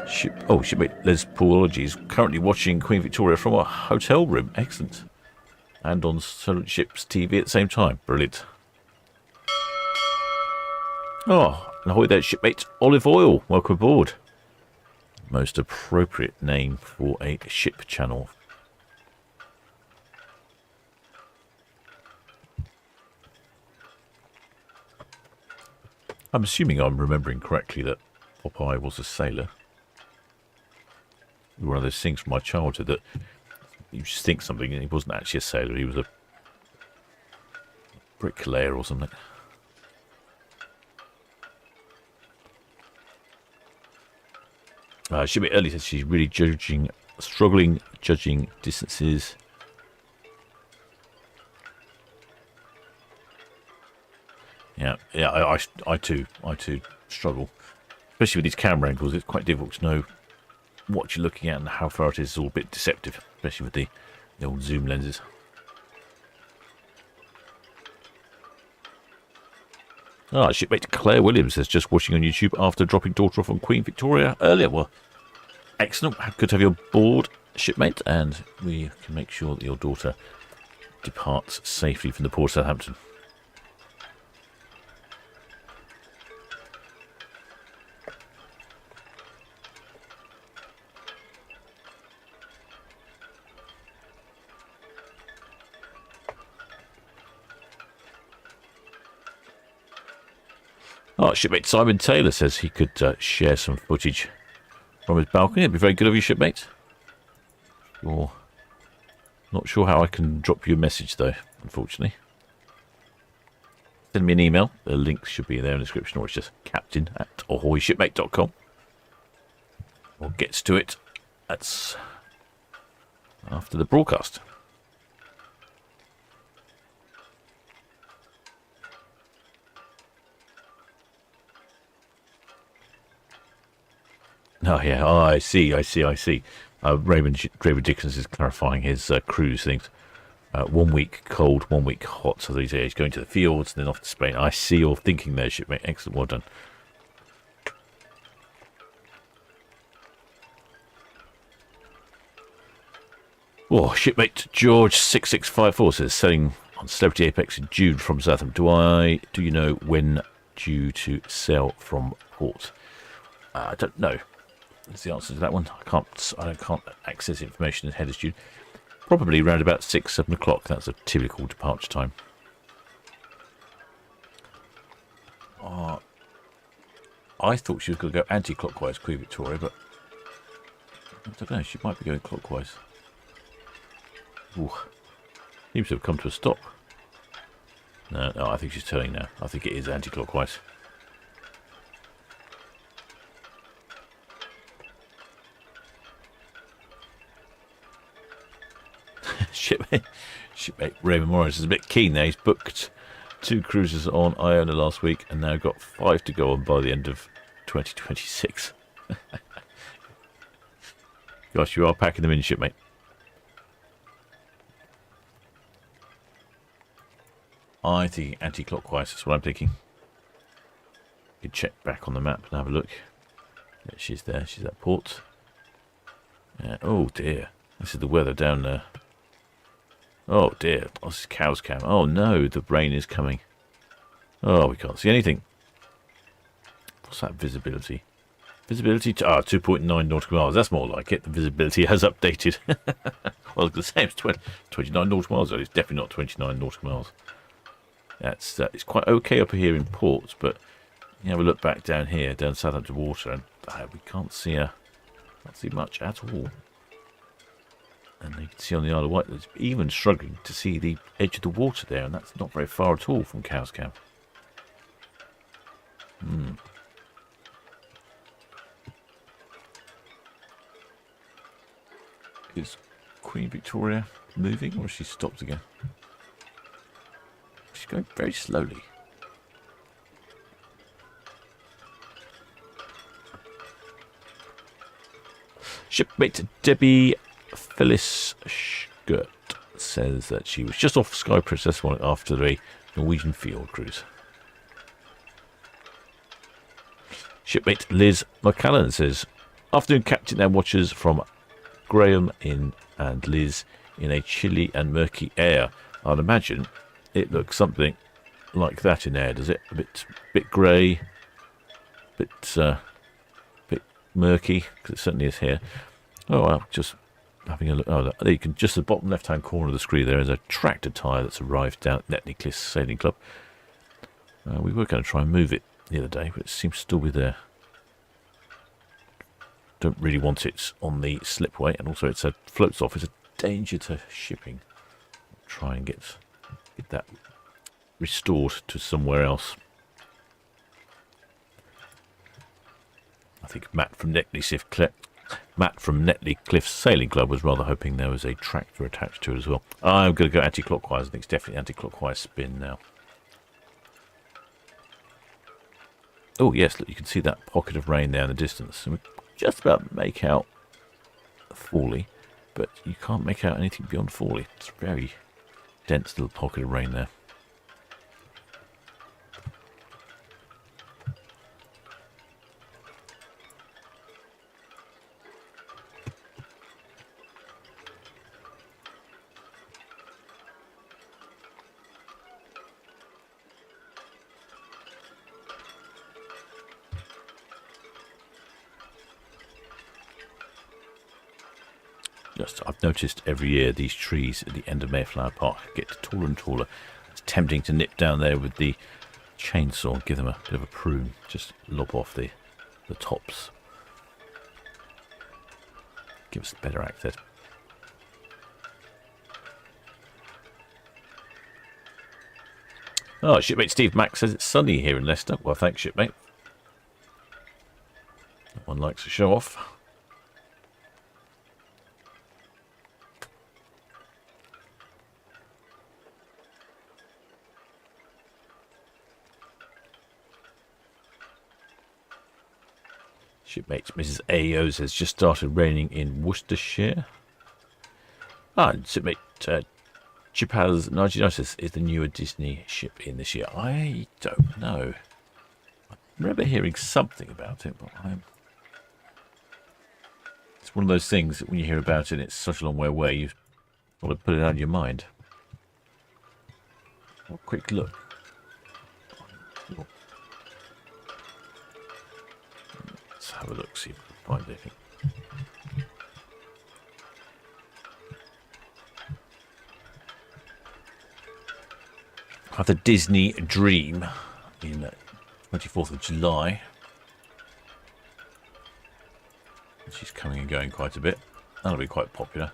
Shipmate Les Paulology is currently watching Queen Victoria from a hotel room. Excellent. And on Solent Ships TV at the same time. Brilliant. Oh, and ahoy there, shipmate Olive Oil. Welcome aboard. Most appropriate name for a ship channel. I'm assuming I'm remembering correctly that Popeye was a sailor. One of those things from my childhood that you just think something and he wasn't actually a sailor, he was a bricklayer or something. Shipmate Early says she's really struggling judging distances. Yeah, I too struggle, especially with these camera angles. It's quite difficult to know what you're looking at and how far it is. It's all a bit deceptive, especially with the old zoom lenses. Shipmate Claire Williams is just watching on YouTube after dropping daughter off on Queen Victoria earlier. Well, excellent. Good to have you aboard, shipmate, and we can make sure that your daughter departs safely from the port of Southampton. Shipmate Simon Taylor says he could share some footage from his balcony. It'd be very good of you, shipmate. You're not sure how I can drop you a message, though, unfortunately. Send me an email. The link should be there in the description, or it's just captain@ahoyshipmate.com. Or gets to it. That's after the broadcast. Oh, yeah. Oh, I see. Raymond Dixon is clarifying his cruise things. 1 week cold, 1 week hot. So he's going to the fields and then off to Spain. I see your thinking there, shipmate. Excellent. Well done. Oh, shipmate George 6654 says sailing on Celebrity Apex in June from Southampton. Do you know when due to sail from port? I don't know. That's the answer to that one. I can't access information ahead of June. Probably around about 6-7 o'clock. That's a typical departure time. I thought she was going to go anti-clockwise, Queen Victoria, but I don't know. She might be going clockwise. Ooh. Seems to have come to a stop. No, I think she's turning now. I think it is anti-clockwise. Shipmate Raymond Morris is a bit keen there. He's booked 2 cruises on Iona last week and now got 5 to go on by the end of 2026. Gosh, you are packing them in, shipmate. I think anti-clockwise is what I'm thinking. You can check back on the map and have a look. Yeah, she's there. She's at port. Oh dear. This is the weather down there. Oh dear. Oh, this is Cow's Cam. Oh no, the rain is coming. Oh, we can't see anything. What's that visibility? Visibility to 2.9 nautical miles. That's more like it. The visibility has updated. Well, I was going to say it's 29 nautical miles. It's definitely not 29 nautical miles. That's it's quite okay up here in ports, but you have a look back down here, down Southampton water, and we can't see much at all. And you can see on the Isle of Wight, there's even struggling to see the edge of the water there, and that's not very far at all from Cow's Camp. Is Queen Victoria moving, or has she stopped again? She's going very slowly. Shipmate Debbie Phyllis Skirt says that she was just off Sky Princess one after a Norwegian field cruise. Shipmate Liz McCallan says, afternoon captain and watchers from Graham and Liz in a chilly and murky air. I'd imagine it looks something like that in air, does it? A bit grey, bit murky, because it certainly is here. Oh, I'm just having a look. Oh, there you can, just the bottom left-hand corner of the screen there is a tractor tyre that's arrived down at Netley Cliffs Sailing Club. We were going to try and move it the other day, but it seems to still be there. Don't really want it on the slipway, and also it floats off. It's a danger to shipping. Try and get that restored to somewhere else. I think Matt from Netley Cliffs Sailing Club was rather hoping there was a tractor attached to it as well. I'm going to go anti-clockwise. I think it's definitely anti-clockwise spin now. Oh yes, look, you can see that pocket of rain there in the distance. And we just about make out Fawley, but you can't make out anything beyond Fawley. It's a very dense little pocket of rain there. I've noticed every year these trees at the end of Mayflower Park get taller and taller. It's tempting to nip down there with the chainsaw and give them a bit of a prune. Just lop off the tops. Give us better access. Oh, shipmate Steve Mack says it's sunny here in Leicester. Well, thanks, shipmate. That one likes to show off. Shipmate Mrs. AO says just started raining in Worcestershire. And shipmate Chipaz 99 says is the newer Disney ship in this year. I don't know. I remember hearing something about it, but it's one of those things that when you hear about it and it's such a long way away, you've got to put it out of your mind. Have a quick look. Let's have a look, see if we can find anything. I have the Disney Dream in 24th of July. She's coming and going quite a bit. That'll be quite popular.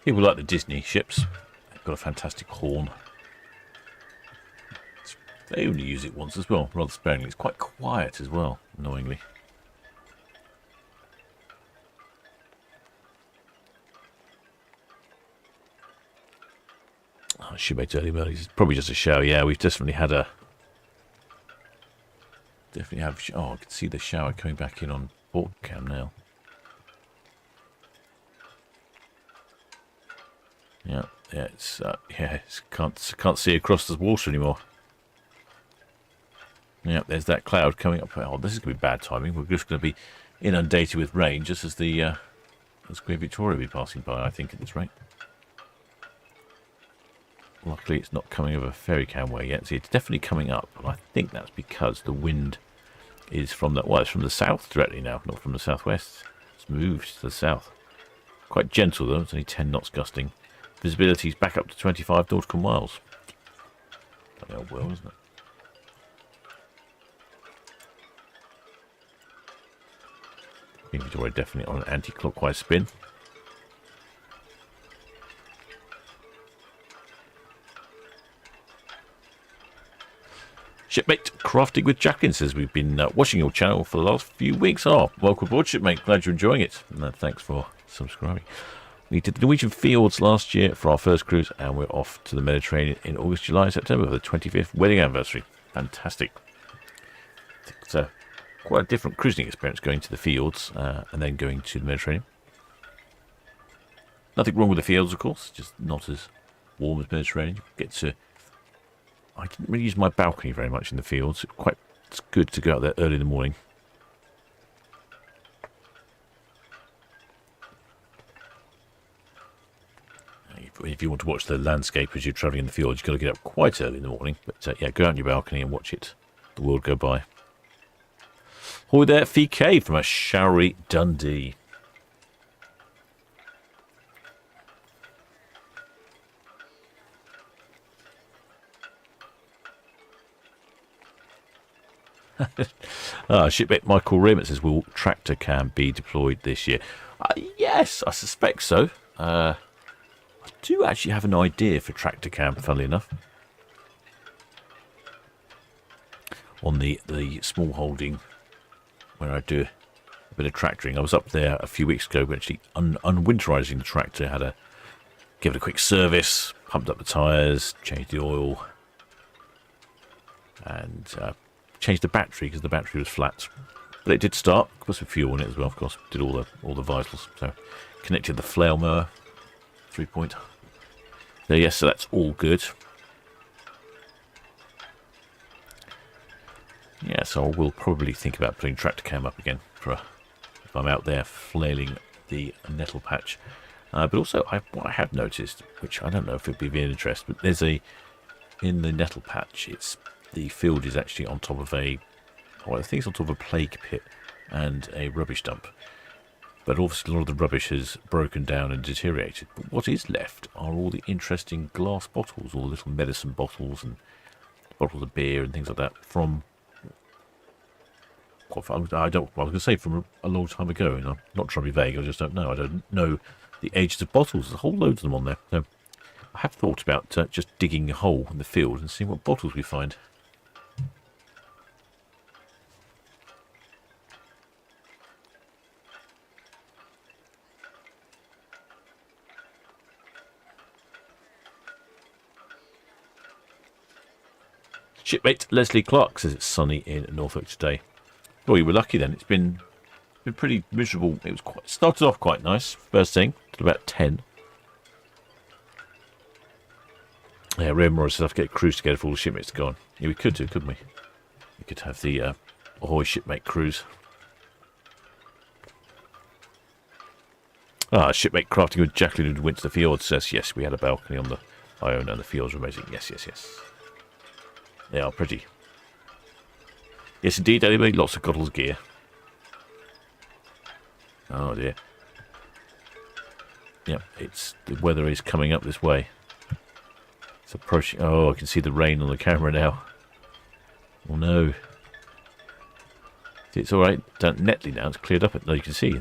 People like the Disney ships. They've got a fantastic horn. They only use it once as well, rather sparingly. It's quite quiet as well, annoyingly. Shipmate early birdies. It's probably just a shower. Yeah, we've definitely had a... Definitely have... Oh, I can see the shower coming back in on port cam now. Yeah, it's can't see across the water anymore. Yeah, there's that cloud coming up. Oh, this is going to be bad timing. We're just going to be inundated with rain just as the as Queen Victoria will be passing by, I think, at this rate. Luckily, it's not coming over Ferrycam Way yet. See, it's definitely coming up, and I think that's because the wind is from the... Well, it's from the south directly now, not from the southwest. It's moved to the south. Quite gentle, though. It's only 10 knots gusting. Visibility's back up to 25 nautical miles. Bloody old world, isn't it? Queen Victoria definitely on an anti-clockwise spin. Shipmate Crafting with Jacqueline says we've been watching your channel for the last few weeks. Oh, welcome aboard, Shipmate. Glad you're enjoying it. And thanks for subscribing. We did the Norwegian Fjords last year for our first cruise, and we're off to the Mediterranean in August, July, and September for the 25th wedding anniversary. Fantastic. It's quite a different cruising experience going to the Fjords and then going to the Mediterranean. Nothing wrong with the Fjords, of course, just not as warm as Mediterranean. I didn't really use my balcony very much in the Fjords. It's good to go out there early in the morning. If you want to watch the landscape as you're travelling in the fjords, you've got to get up quite early in the morning. But yeah, go out on your balcony and watch the world go by. Hi there, FK from a showery Dundee. Shipmate Michael Raymond says, will tractor cam be deployed this year? Yes, I suspect so. I do actually have an idea for tractor cam, funnily enough. On the small holding where I do a bit of tractoring. I was up there a few weeks ago actually unwinterizing the tractor. Had to give it a quick service, pumped up the tyres, changed the oil, and changed the battery because the battery was flat. But it did start. Put some fuel in it as well, of course. Did all the vitals. So connected the flail mower, 3-point. So yes, so that's all good. Yeah, so I will probably think about putting tractor cam up again if I'm out there flailing the nettle patch. But also, what I have noticed, which I don't know if it would be of interest, but there's in the nettle patch, the field is actually on top of I think it's on top of a plague pit and a rubbish dump. But obviously a lot of the rubbish has broken down and deteriorated. But what is left are all the interesting glass bottles, all the little medicine bottles and bottles of beer and things like that from... I was going to say from a long time ago, and I'm not trying to be vague, I just don't know. I don't know the ages of bottles. There's a whole load of them on there. So I have thought about just digging a hole in the field and seeing what bottles we find. Shipmate Leslie Clark says it's sunny in Norfolk today. Oh, you were lucky then. It's been pretty miserable. It started off quite nice first thing at about 10. Yeah, Ray Morris says I have to get a cruise together for all the shipmates to go on. Yeah, we could do, couldn't we? We could have the Ahoy Shipmate cruise. Shipmate Crafting with Jacqueline who went to the fjords says yes, we had a balcony on the Iona and the fjords were amazing. Yes. They are pretty. Yes, indeed, anyway, lots of Goddles gear. Oh, dear. Yep, the weather is coming up this way. It's approaching. Oh, I can see the rain on the camera now. Oh, no. It's all right. Netley now, it's cleared up. Now you can see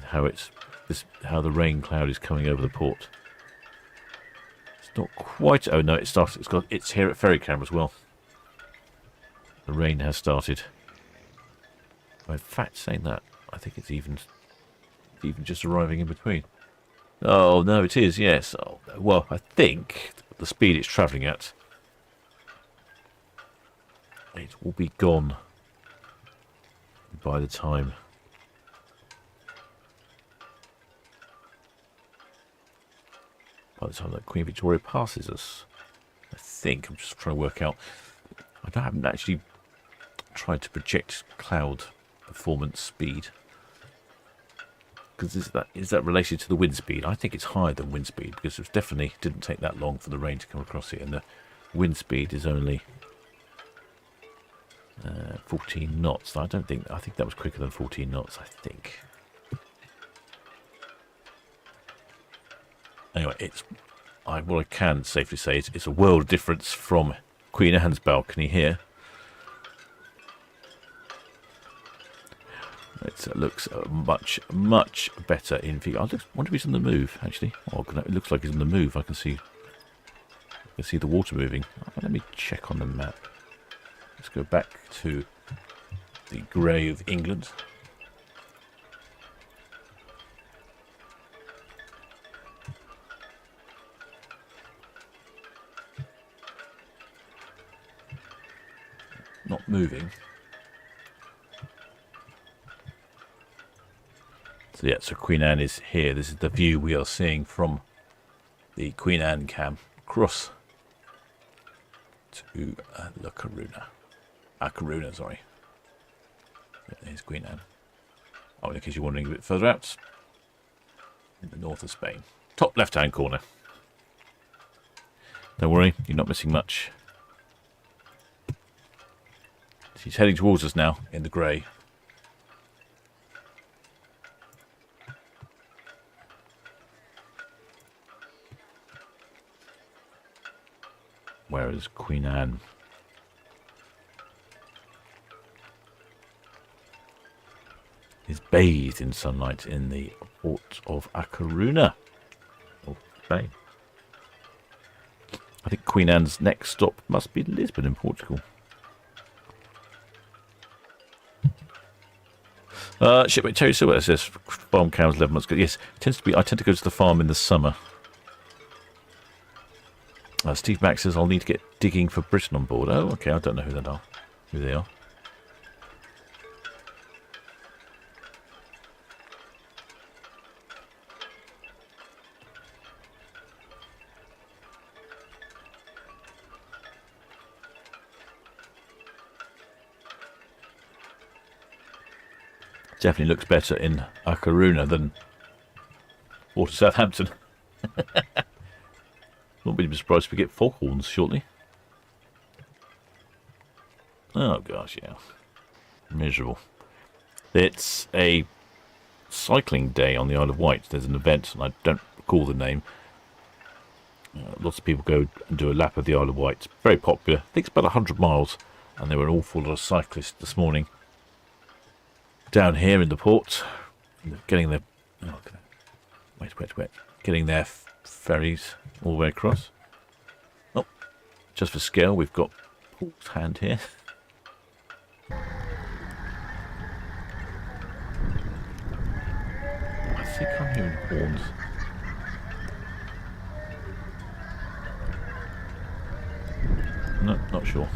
how the rain cloud is coming over the port. It's not quite... Oh, no, it started. It's here at Ferrycam as well. The rain has started. In fact, saying that, I think it's even just arriving in between. Oh, no, it is, yes. Oh, well, I think the speed it's travelling at, it will be gone by the time that Queen Victoria passes us. I think I'm just trying to work out. I haven't actually tried to project cloud performance speed, because is that related to the wind speed? I think it's higher than wind speed, because it definitely didn't take that long for the rain to come across it, and the wind speed is only 14 knots. I think that was quicker than 14 knots, I think. Anyway, what I can safely say is it's a world of difference from Queen Anne's balcony here. It looks much, much better in view. I wonder if he's on the move, actually. Oh, it looks like he's on the move. I can see the water moving. Let me check on the map. Let's go back to the grey of England. Not moving. So yeah, so Queen Anne is here. This is the view we are seeing from the Queen Anne cam across to La Coruna. Coruna, sorry. There's Queen Anne. Oh, in case you're wondering, a bit further out, in the north of Spain. Top left-hand corner. Don't worry, you're not missing much. She's heading towards us now in the grey. Whereas Queen Anne is bathed in sunlight in the port of A Coruna, of Spain. I think Queen Anne's next stop must be Lisbon in Portugal. Shipmate Terry, so what it says, farm cows 11 months ago. Yes, it tends to be. I tend to go to the farm in the summer. Steve Max says I'll need to get digging for Britain on board. Oh, okay. I don't know who they are. Definitely looks better in A Coruna than Water Southampton. Won't be surprised if we get foghorns shortly. Oh gosh, yeah. Miserable. It's a cycling day on the Isle of Wight. There's an event, and I don't recall the name. Lots of people go and do a lap of the Isle of Wight. It's very popular. I think it's about 100 miles, and there were an awful lot of cyclists this morning down here in the port, getting their getting their ferries all the way across. Oh, just for scale, we've got Paul's hand here. I think I'm hearing horns. No, not sure.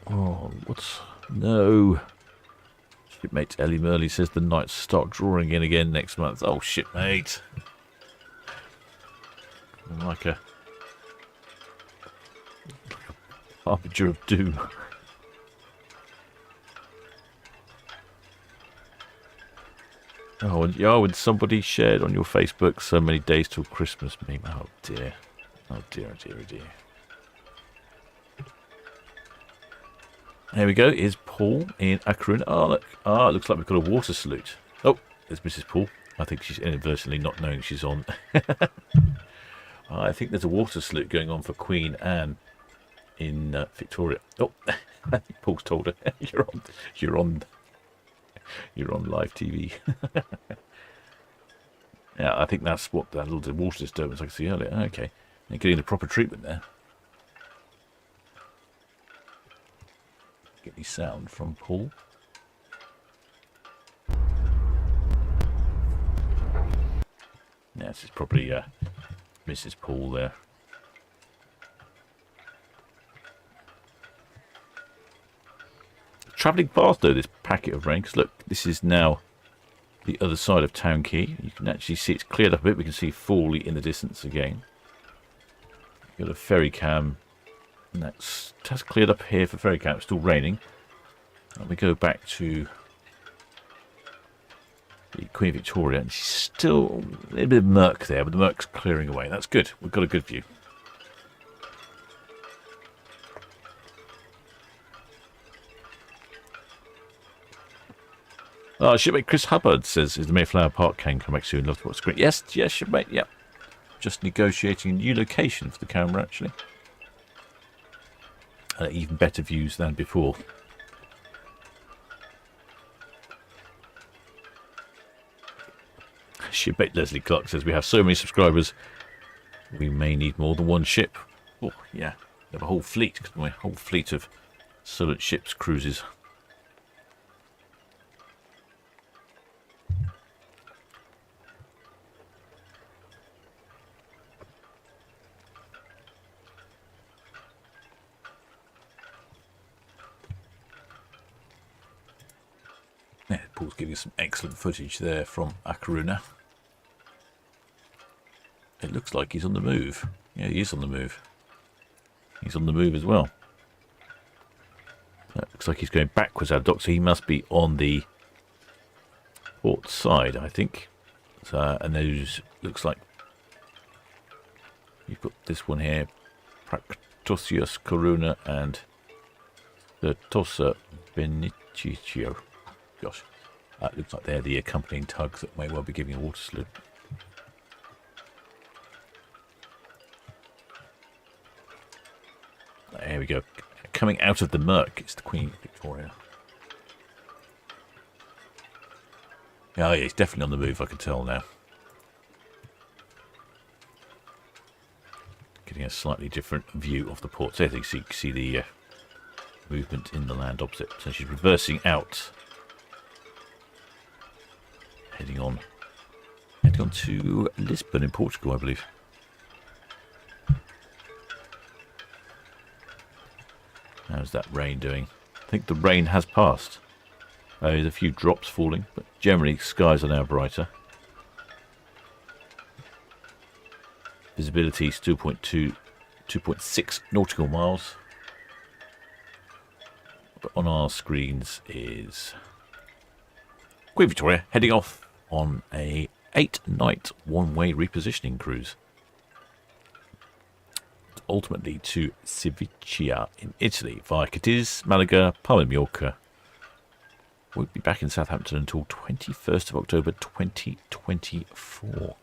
Oh, what's... No. Shipmate Ellie Merley says the Knights start drawing in again next month. Oh, shipmate. Like a harbinger of doom. And somebody shared on your Facebook so many days till Christmas meme. Oh dear. Oh dear, oh dear, oh dear. There we go. Is Paul in A Coruna? Oh, look. Ah, it looks like we've got a water salute. Oh, there's Mrs. Paul. I think she's inadvertently not knowing she's on. I think there's a water salute going on for Queen Anne in Victoria. Oh, I think Paul's told her you're on live TV. Yeah, I think that's what that little water disturbance I could see earlier. Okay, They're getting the proper treatment there. Get any sound from Paul. Yeah, this is probably Mrs. Paul there. Travelling fast though, this packet of rain, because look, this is now the other side of Town Quay. You can actually see it's cleared up a bit. We can see Fawley in the distance again. Got a ferry cam, and that's cleared up here for ferry cam. It's still raining. And we go back to the Queen Victoria, and she's still a little bit of murk there, but the murk's clearing away. That's good. We've got a good view. Shipmate Chris Hubbard says, is the Mayflower Park can come back soon? Love to watch screen. Yes, shipmate, yep. Just negotiating a new location for the camera, actually. Even better views than before. Shipmate Leslie Clark says, we have so many subscribers, we may need more than one ship. Oh, yeah. We have a whole fleet, my whole fleet of Solent Ships cruises. Yeah, Paul's giving us some excellent footage there from Akaruna. It looks like he's on the move. Yeah, he is on the move. He's on the move as well. That looks like he's going backwards out of dock, so he must be on the port side, I think. So, and those looks like you've got this one here, Practosius Coruna and the Tossa Benicio. Gosh, that looks like they're the accompanying tugs that may well be giving a water salute. There we go. Coming out of the murk, it's the Queen Victoria. Oh, yeah, he's definitely on the move, I can tell now. Getting a slightly different view of the port. So you can see the movement in the land opposite. So she's reversing out. Heading on to Lisbon in Portugal, I believe. How's that rain doing? I think the rain has passed. There's a few drops falling, but generally skies are now brighter. Visibility is 2.6 nautical miles. But on our screens is Queen Victoria heading off on a 8-night one-way repositioning cruise. Ultimately to Civiccia in Italy via Cadiz, Malaga, Palma de Mallorca. We'll be back in Southampton until 21st of October 2024.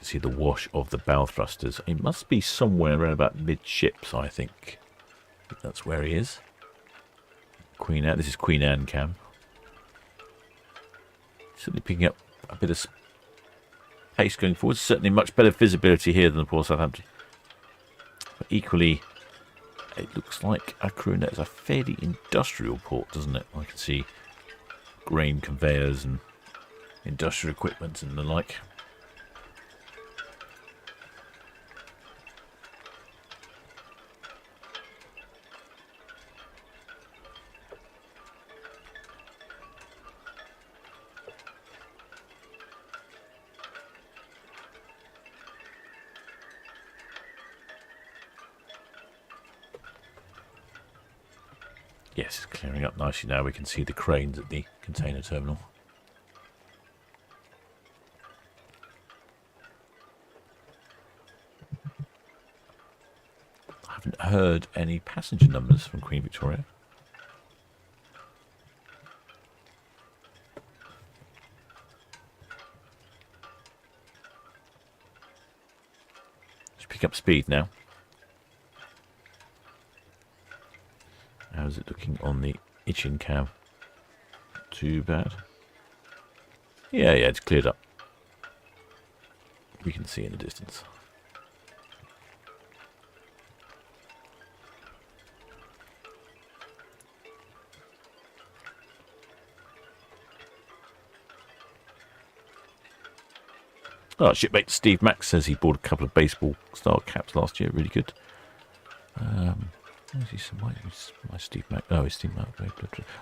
See the wash of the bow thrusters. It must be somewhere around about midships, I think. That's where he is. Queen Anne. This is Queen Anne cam. Certainly picking up a bit of pace going forward. Certainly much better visibility here than the Port Southampton. But equally, it looks like Akaruna is a fairly industrial port, doesn't it? I can see grain conveyors and industrial equipment and the like. Yes, it's clearing up nicely now. We can see the cranes at the container terminal. I haven't heard any passenger numbers from Queen Victoria. Let's pick up speed now. How's it looking on the itching cam? Too bad. Yeah, it's cleared up. We can see in the distance. Oh, shipmate Steve Max says he bought a couple of baseball style caps last year. Really good. My Steve Mac? Oh, it's Steve Mac.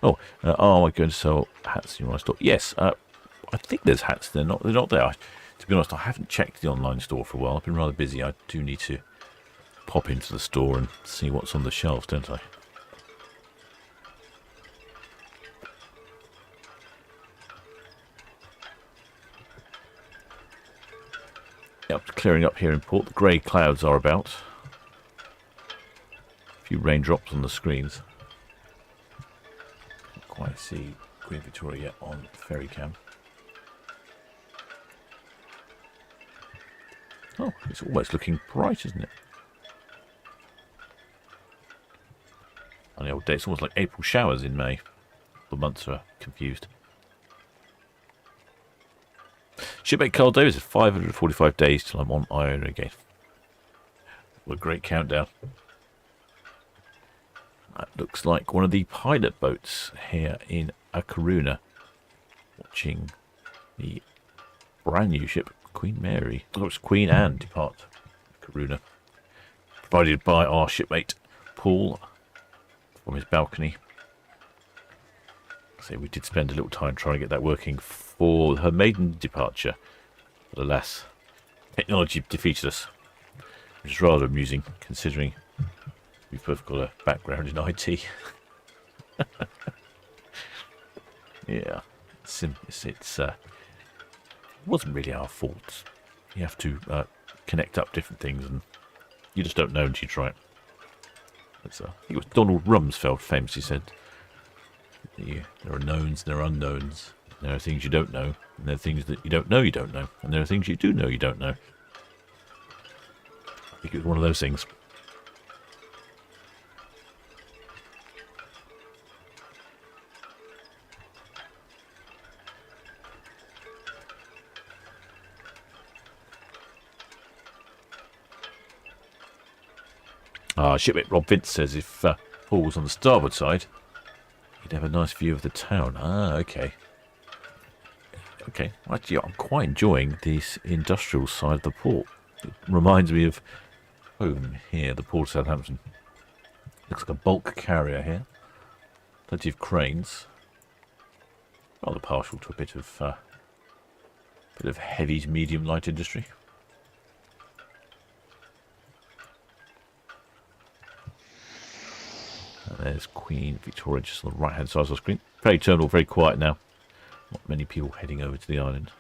Are I going to sell hats in my store? Yes. I think there's hats. They're not there. To be honest, I haven't checked the online store for a while. I've been rather busy. I do need to pop into the store and see what's on the shelves, don't I? Yep, clearing up here in port. The grey clouds are about. A few raindrops on the screens. Can't quite see Queen Victoria yet on ferry cam. Oh, it's almost looking bright, isn't it? On the old day, it's almost like April showers in May. The months are confused. Shipmate Carl Davis is 545 days till I'm on Iona again. What a great countdown. That looks like one of the pilot boats here in Akaruna. Watching the brand new ship, Queen Mary. Oh, it's Queen Anne depart Akaruna. Provided by our shipmate Paul from his balcony. So we did spend a little time trying to get that working for her maiden departure. But alas, technology defeated us. Which is rather amusing considering we've both got a background in IT. Yeah, it wasn't really our fault. You have to connect up different things and you just don't know until you try it. I think it was Donald Rumsfeld famously said, there are knowns, there are unknowns. There are things you don't know, and there are things that you don't know, and there are things you do know you don't know. I think it was one of those things. Shipmate Rob Vince says if Paul was on the starboard side, he'd have a nice view of the town. Okay. Okay, actually, I'm quite enjoying this industrial side of the port. It reminds me of home here, the port of Southampton. Looks like a bulk carrier here. Plenty of cranes. Rather partial to a bit of heavy to medium light industry. And there's Queen Victoria just on the right hand side of the screen. Ferry terminal, very quiet now. Not many people heading over to the island.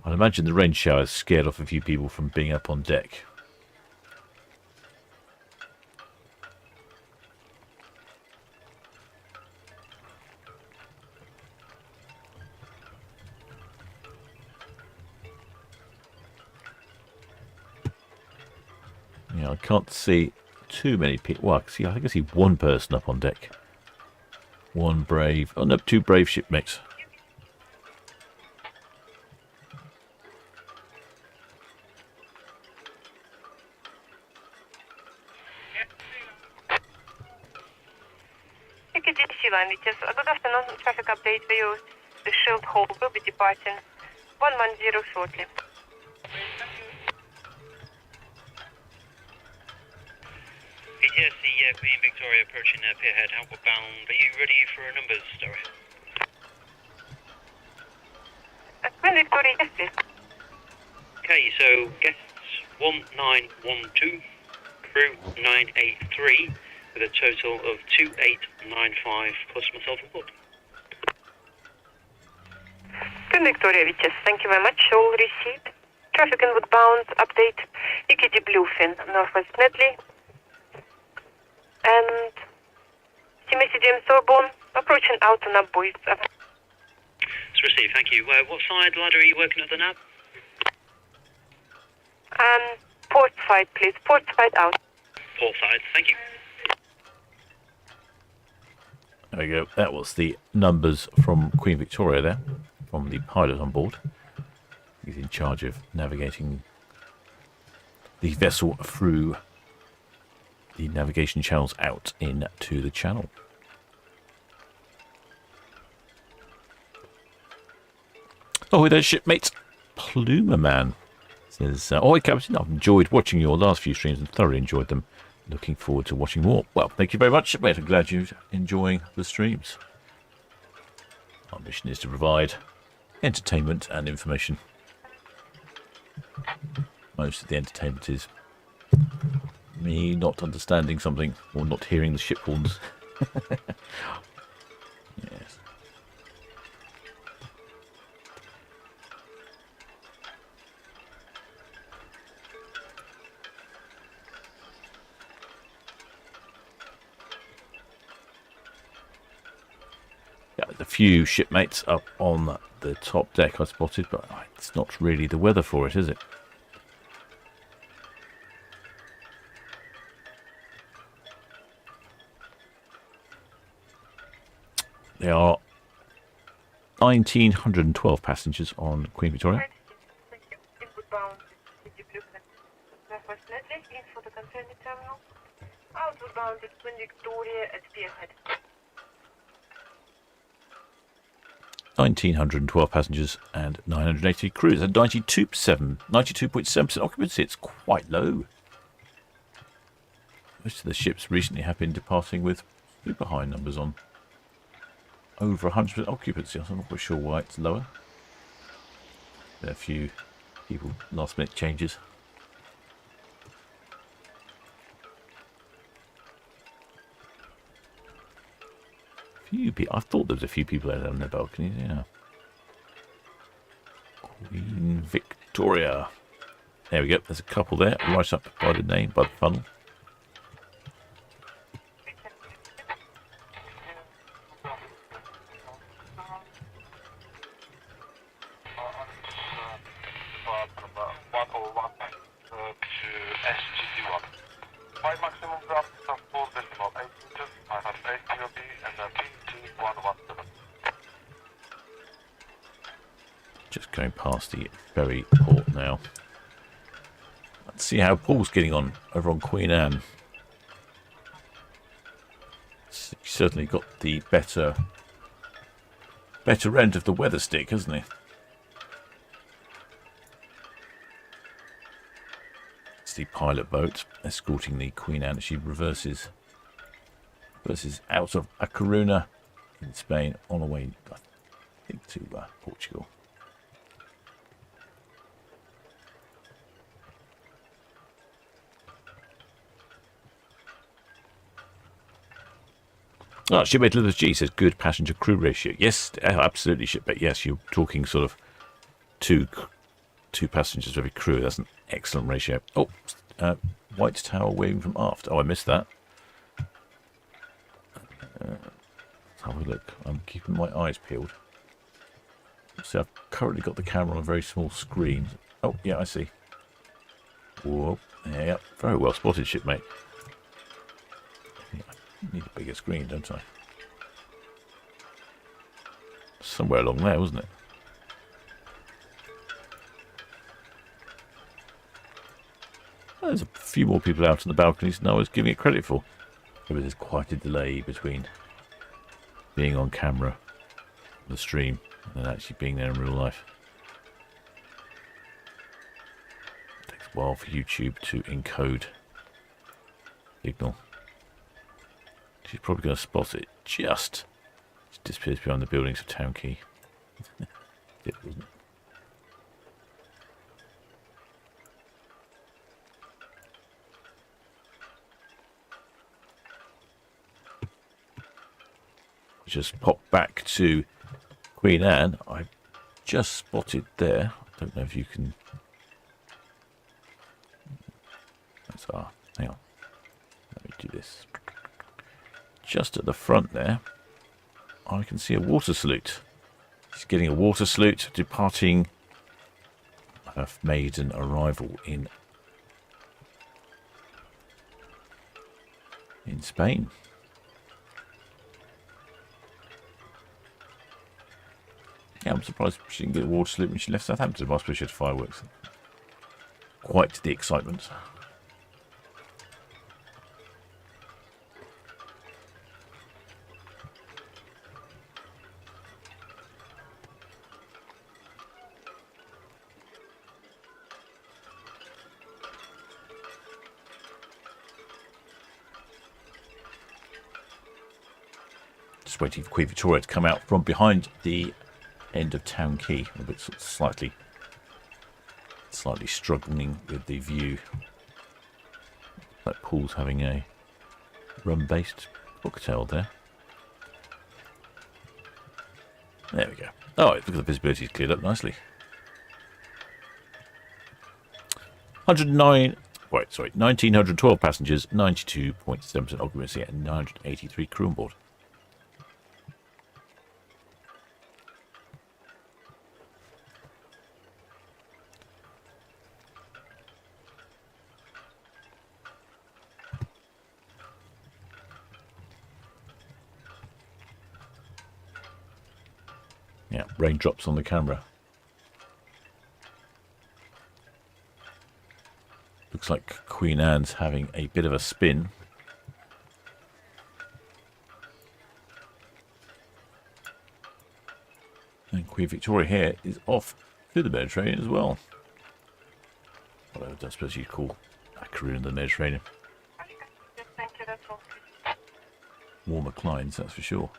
I'd imagine the rain showers scared off a few people from being up on deck. Yeah, I can't see too many people. Well, I think I see one person up on deck. One brave. Oh no, two brave shipmates. Good afternoon. Traffic update for you. The Shield Hall will be departing 110 shortly. PTSD, Queen Victoria approaching Pierhead, outward bound. Are you ready for numbers, Story? Queen Victoria, yes, please. Okay, so guests 1912, crew 983, with a total of 2895 plus myself and board. Queen Victoria, yes, thank you very much. All received. Traffic inward bound update. EKD Bluefin, Northwest Medley. And CMC James Thorburn, approaching out on up boys. It's received, thank you. What side ladder are you working at the nav? Port side, please. Port side out. Port side, thank you. There we go. That was the numbers from Queen Victoria there, from the pilot on board. He's in charge of navigating the vessel through the navigation channels out into the channel. Oh, there's shipmate Plumer Man. Says, "Ahoy, Captain. I've enjoyed watching your last few streams and thoroughly enjoyed them. Looking forward to watching more." Well, thank you very much, shipmate. I'm glad you're enjoying the streams. Our mission is to provide entertainment and information. Most of the entertainment is me not understanding something or not hearing the ship horns. Yes. Yeah, there's a few shipmates up on the top deck I spotted, but it's not really the weather for it, is it? There are 1,912 passengers on Queen Victoria. Inbound unfortunately, in for the container terminal. Outward bound at Queen Victoria at Spearhead. 1,912 passengers and 980 crews. And 92.7% occupancy. It's quite low. Most of the ships recently have been departing with super high numbers on. Over 100% occupancy. I'm not quite sure why it's lower. There are a few people last minute changes. Few people. I thought there was a few people out on their balconies. Yeah. Queen Victoria. There we go. There's a couple there, right up by the name, by the funnel. Just going past the ferry port now. Let's see how Paul's getting on over on Queen Anne. He's certainly got the better end of the weather stick, hasn't he? It's the pilot boat escorting the Queen Anne. She reverses out of A Coruña in Spain on her way, I think, to Portugal. Oh, shipmate Elizabeth G says good passenger crew ratio. Yes, absolutely, shipmate. Yes, you're talking sort of two passengers for every crew. That's an excellent ratio. Oh, white towel waving from aft. Oh, I missed that. Let's have a look. I'm keeping my eyes peeled. So I've currently got the camera on a very small screen. Oh, yeah, I see. Whoa. Yeah, very well spotted, shipmate. Need a bigger screen, don't I? Somewhere along there, wasn't it? Well, there's a few more people out on the balconies than I was giving it credit for. Maybe there's quite a delay between being on camera, the stream, and actually being there in real life. It takes a while for YouTube to encode signal. She's probably going to spot it just. It disappears behind the buildings of Town Quay. It wasn't. Just pop back to Queen Anne. I just spotted there. I don't know if you can. That's hang on. Let me do this. Just at the front there, I can see a water salute. He's getting a water salute departing. I've made an arrival in in Spain. Yeah, I'm surprised she didn't get a water salute when she left Southampton. I suppose she had fireworks. Quite the excitement. Just waiting for Queen Victoria to come out from behind the end of Town Quay. A bit sort of slightly struggling with the view. That Paul's having a rum-based cocktail there. There we go. Oh, look at the visibility's cleared up nicely. 1,912 passengers, 92.7% occupancy, and 983 crew on board. Yeah, raindrops on the camera. Looks like Queen Anne's having a bit of a spin. And Queen Victoria here is off to the Mediterranean as well. Although I suppose you'd call A Caruna the Mediterranean. Thank you, that's all. Warmer climes, that's for sure.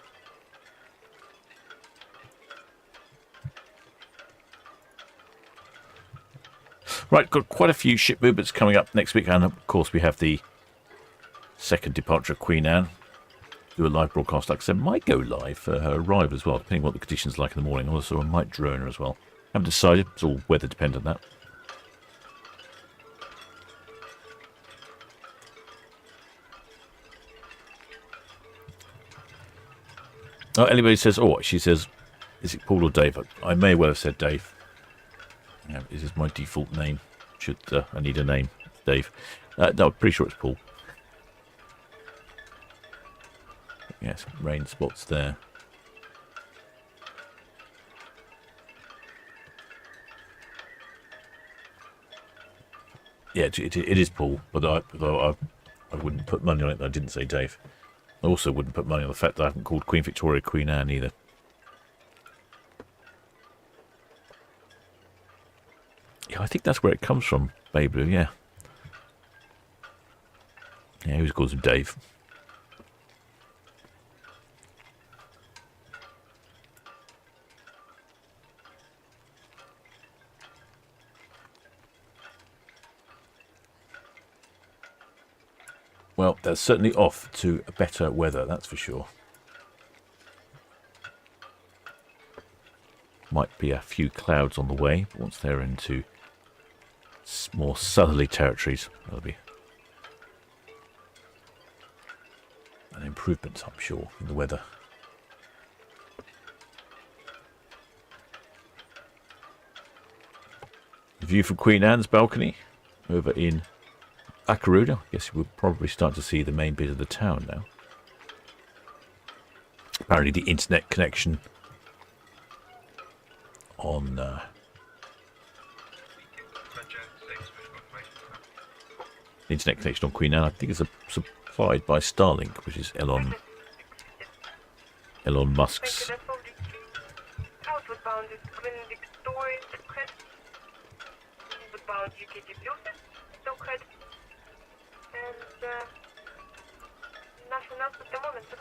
Right, got quite a few ship movements coming up next week, and of course we have the second departure of Queen Anne. Do a live broadcast, like I said, might go live for her arrival as well, depending on what the conditions are like in the morning. Also, I might drone her as well. Haven't decided, it's all weather dependent, that. Oh, anybody says, oh, she says, is it Paul or Dave? I may well have said Dave. Yeah, this is my default name. Should I need a name? Dave. No, I'm pretty sure it's Paul. Yes, rain spots there. Yeah, it is Paul, but I wouldn't put money on it that I didn't say Dave. I also wouldn't put money on the fact that I haven't called Queen Victoria Queen Anne either. Yeah, I think that's where it comes from, Babe Blue, yeah. Yeah, he always calls him Dave. Well, they're certainly off to better weather, that's for sure. Might be a few clouds on the way, but once they're into more southerly territories, there'll be an improvement, I'm sure, in the weather. The view from Queen Anne's balcony over in A Caruna. I guess we'll probably start to see the main bit of the town now. Apparently the internet connection on Queen Anne, I think it's supplied by Starlink, which is Elon Musk's. Outward bound is Queen Victoria, Stockhead. Inward bound UKD Blues, Stockhead. And nothing else at the moment, is it?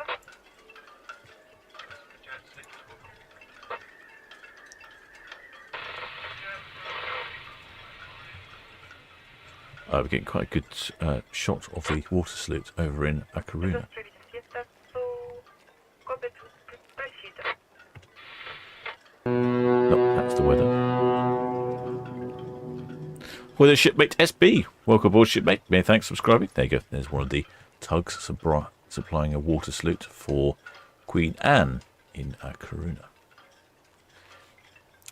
We're getting quite a good shot of the water salute over in A Caruna. Nope, that's the weather. Weather shipmate SB. Welcome aboard, shipmate. Many thanks for subscribing. There you go. There's one of the tugs supplying a water salute for Queen Anne in A Caruna.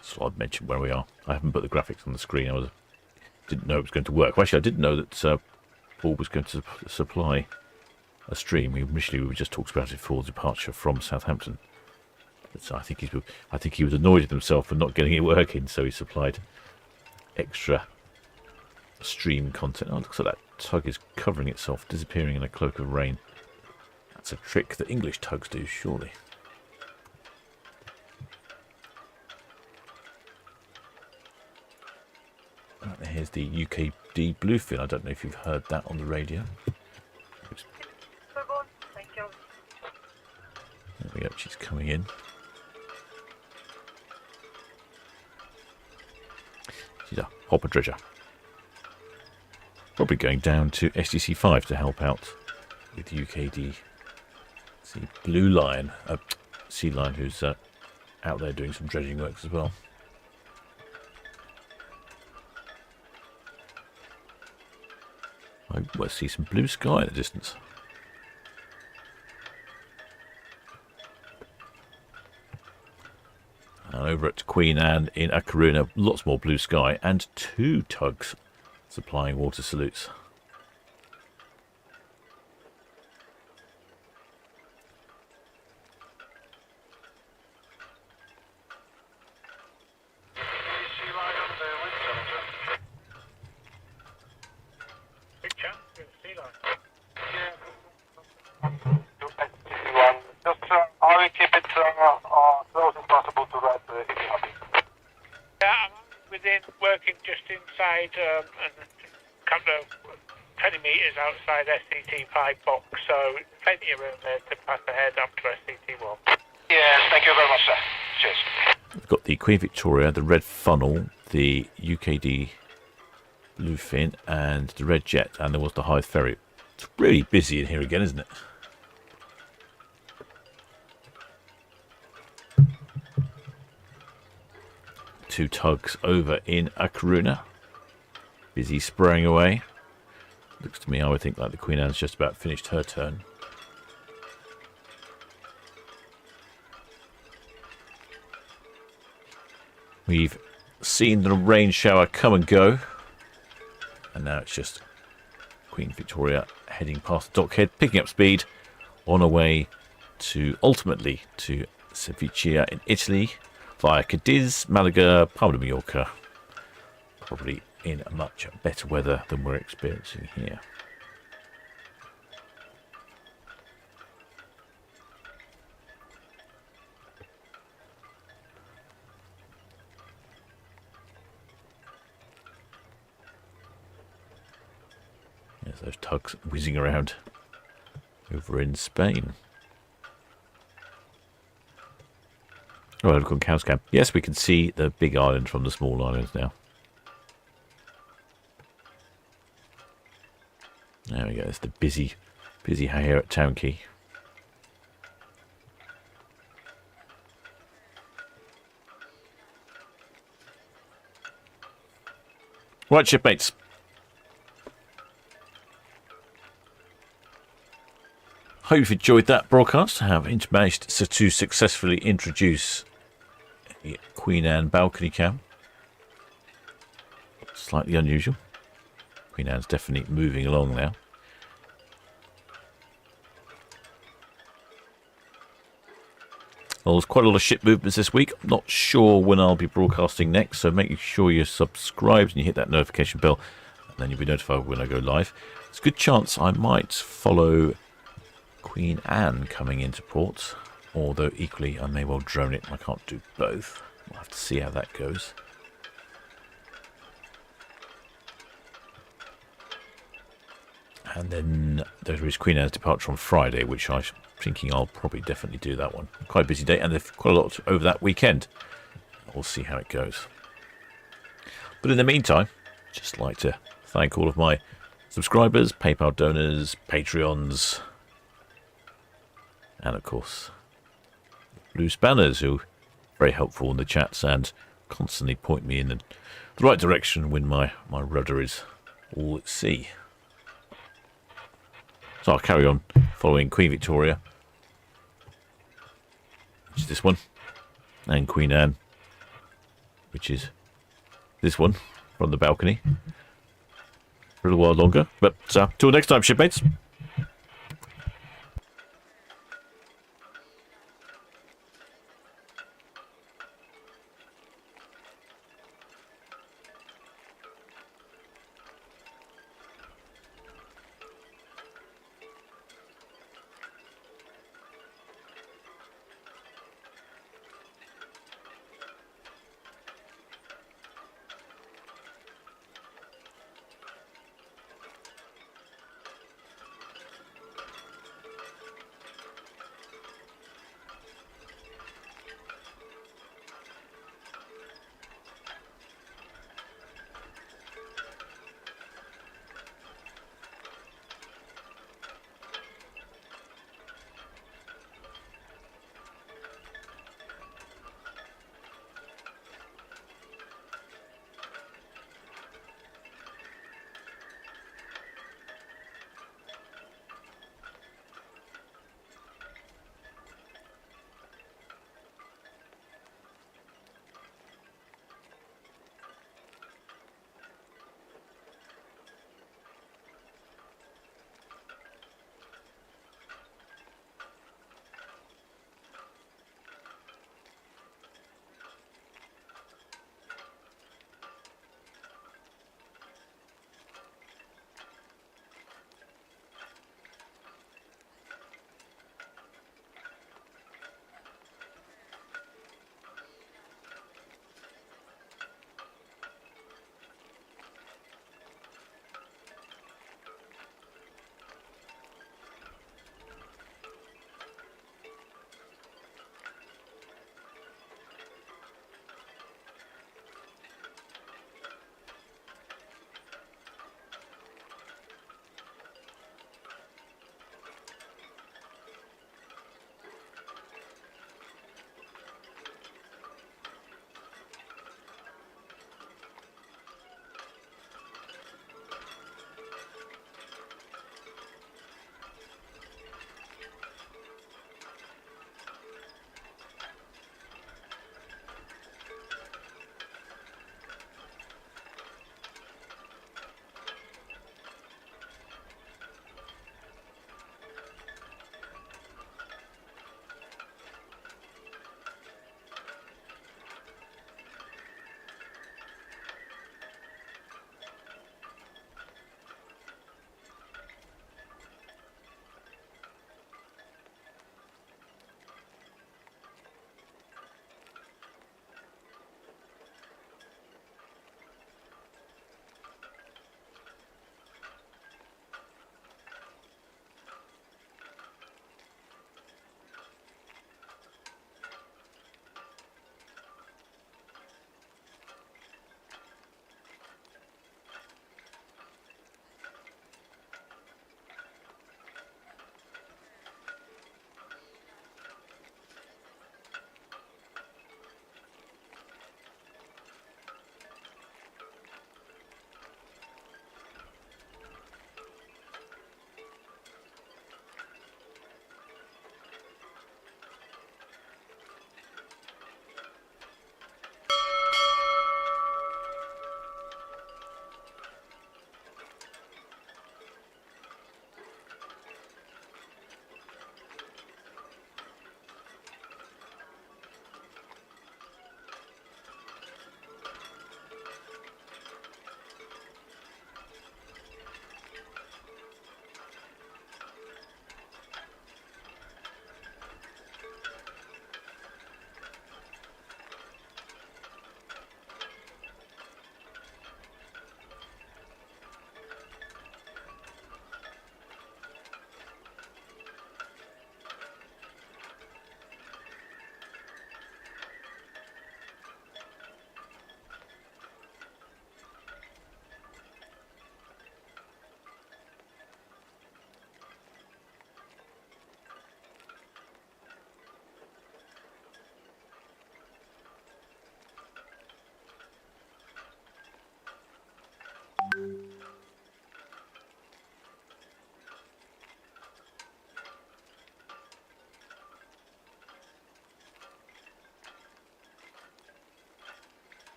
So I'd mention where we are. I haven't put the graphics on the screen. Didn't know it was going to work. Well, actually, I didn't know that Paul was going to supply a stream. Initially, we just talked about it for departure from Southampton. But I think he was annoyed at himself for not getting it working, so he supplied extra stream content. Oh, looks like that tug is covering itself, disappearing in a cloak of rain. That's a trick that English tugs do, surely. Right, here's the UKD bluefin. I don't know if you've heard that on the radio. Thank you. There we go, she's coming in. She's a hopper dredger. Probably going down to SDC 5 to help out with UKD. See Blue Line, Sea Lion, who's out there doing some dredging works as well. I see some blue sky in the distance. And over at Queen Anne in A Coruña, lots more blue sky and 2 tugs supplying water salutes. I will keep it close as possible to that if you're happy. Yeah, I'm within working just inside and a couple of 20 metres outside SCT5 box, so plenty of room there to pass ahead up to SCT1. Yes, thank you very much, sir. Cheers. We've got the Queen Victoria, the Red Funnel, the UKD Bluefin, and the Red Jet, and there was the Hythe Ferry. It's really busy in here again, isn't it? Two tugs over in A Coruña. Busy spraying away. Looks to me, I would think, like the Queen Anne's just about finished her turn. We've seen the rain shower come and go. And now it's just Queen Victoria heading past the dockhead, picking up speed on her way to, ultimately, to Sevilla in Italy, via Cadiz, Malaga, Palma de Mallorca. Probably in much better weather than we're experiencing here. There's those tugs whizzing around over in Spain. Oh, look on Cowscam. Yes, we can see the big island from the small islands now. There we go. It's the busy here at Town Quay. Right, shipmates. Hope you've enjoyed that broadcast. I have managed to successfully introduce the Queen Anne balcony cam. Slightly unusual. Queen Anne's definitely moving along now. Well, there's quite a lot of ship movements this week. I'm not sure when I'll be broadcasting next, so make sure you're subscribed and you hit that notification bell, and then you'll be notified when I go live. There's a good chance I might follow Queen Anne coming into port, although equally I may well drone it. I can't do both. We'll have to see how that goes. And then there is Queen Anne's departure on Friday, which I'm thinking I'll probably definitely do that one. Quite a busy day, and there's quite a lot over that weekend. We'll see how it goes. But in the meantime, just like to thank all of my subscribers, PayPal donors, Patreons, and of course, Blue Spanners, who are very helpful in the chats and constantly point me in the right direction when my rudder is all at sea. So I'll carry on following Queen Victoria, which is this one, and Queen Anne, which is this one from the balcony, for a little while longer. But till next time, shipmates.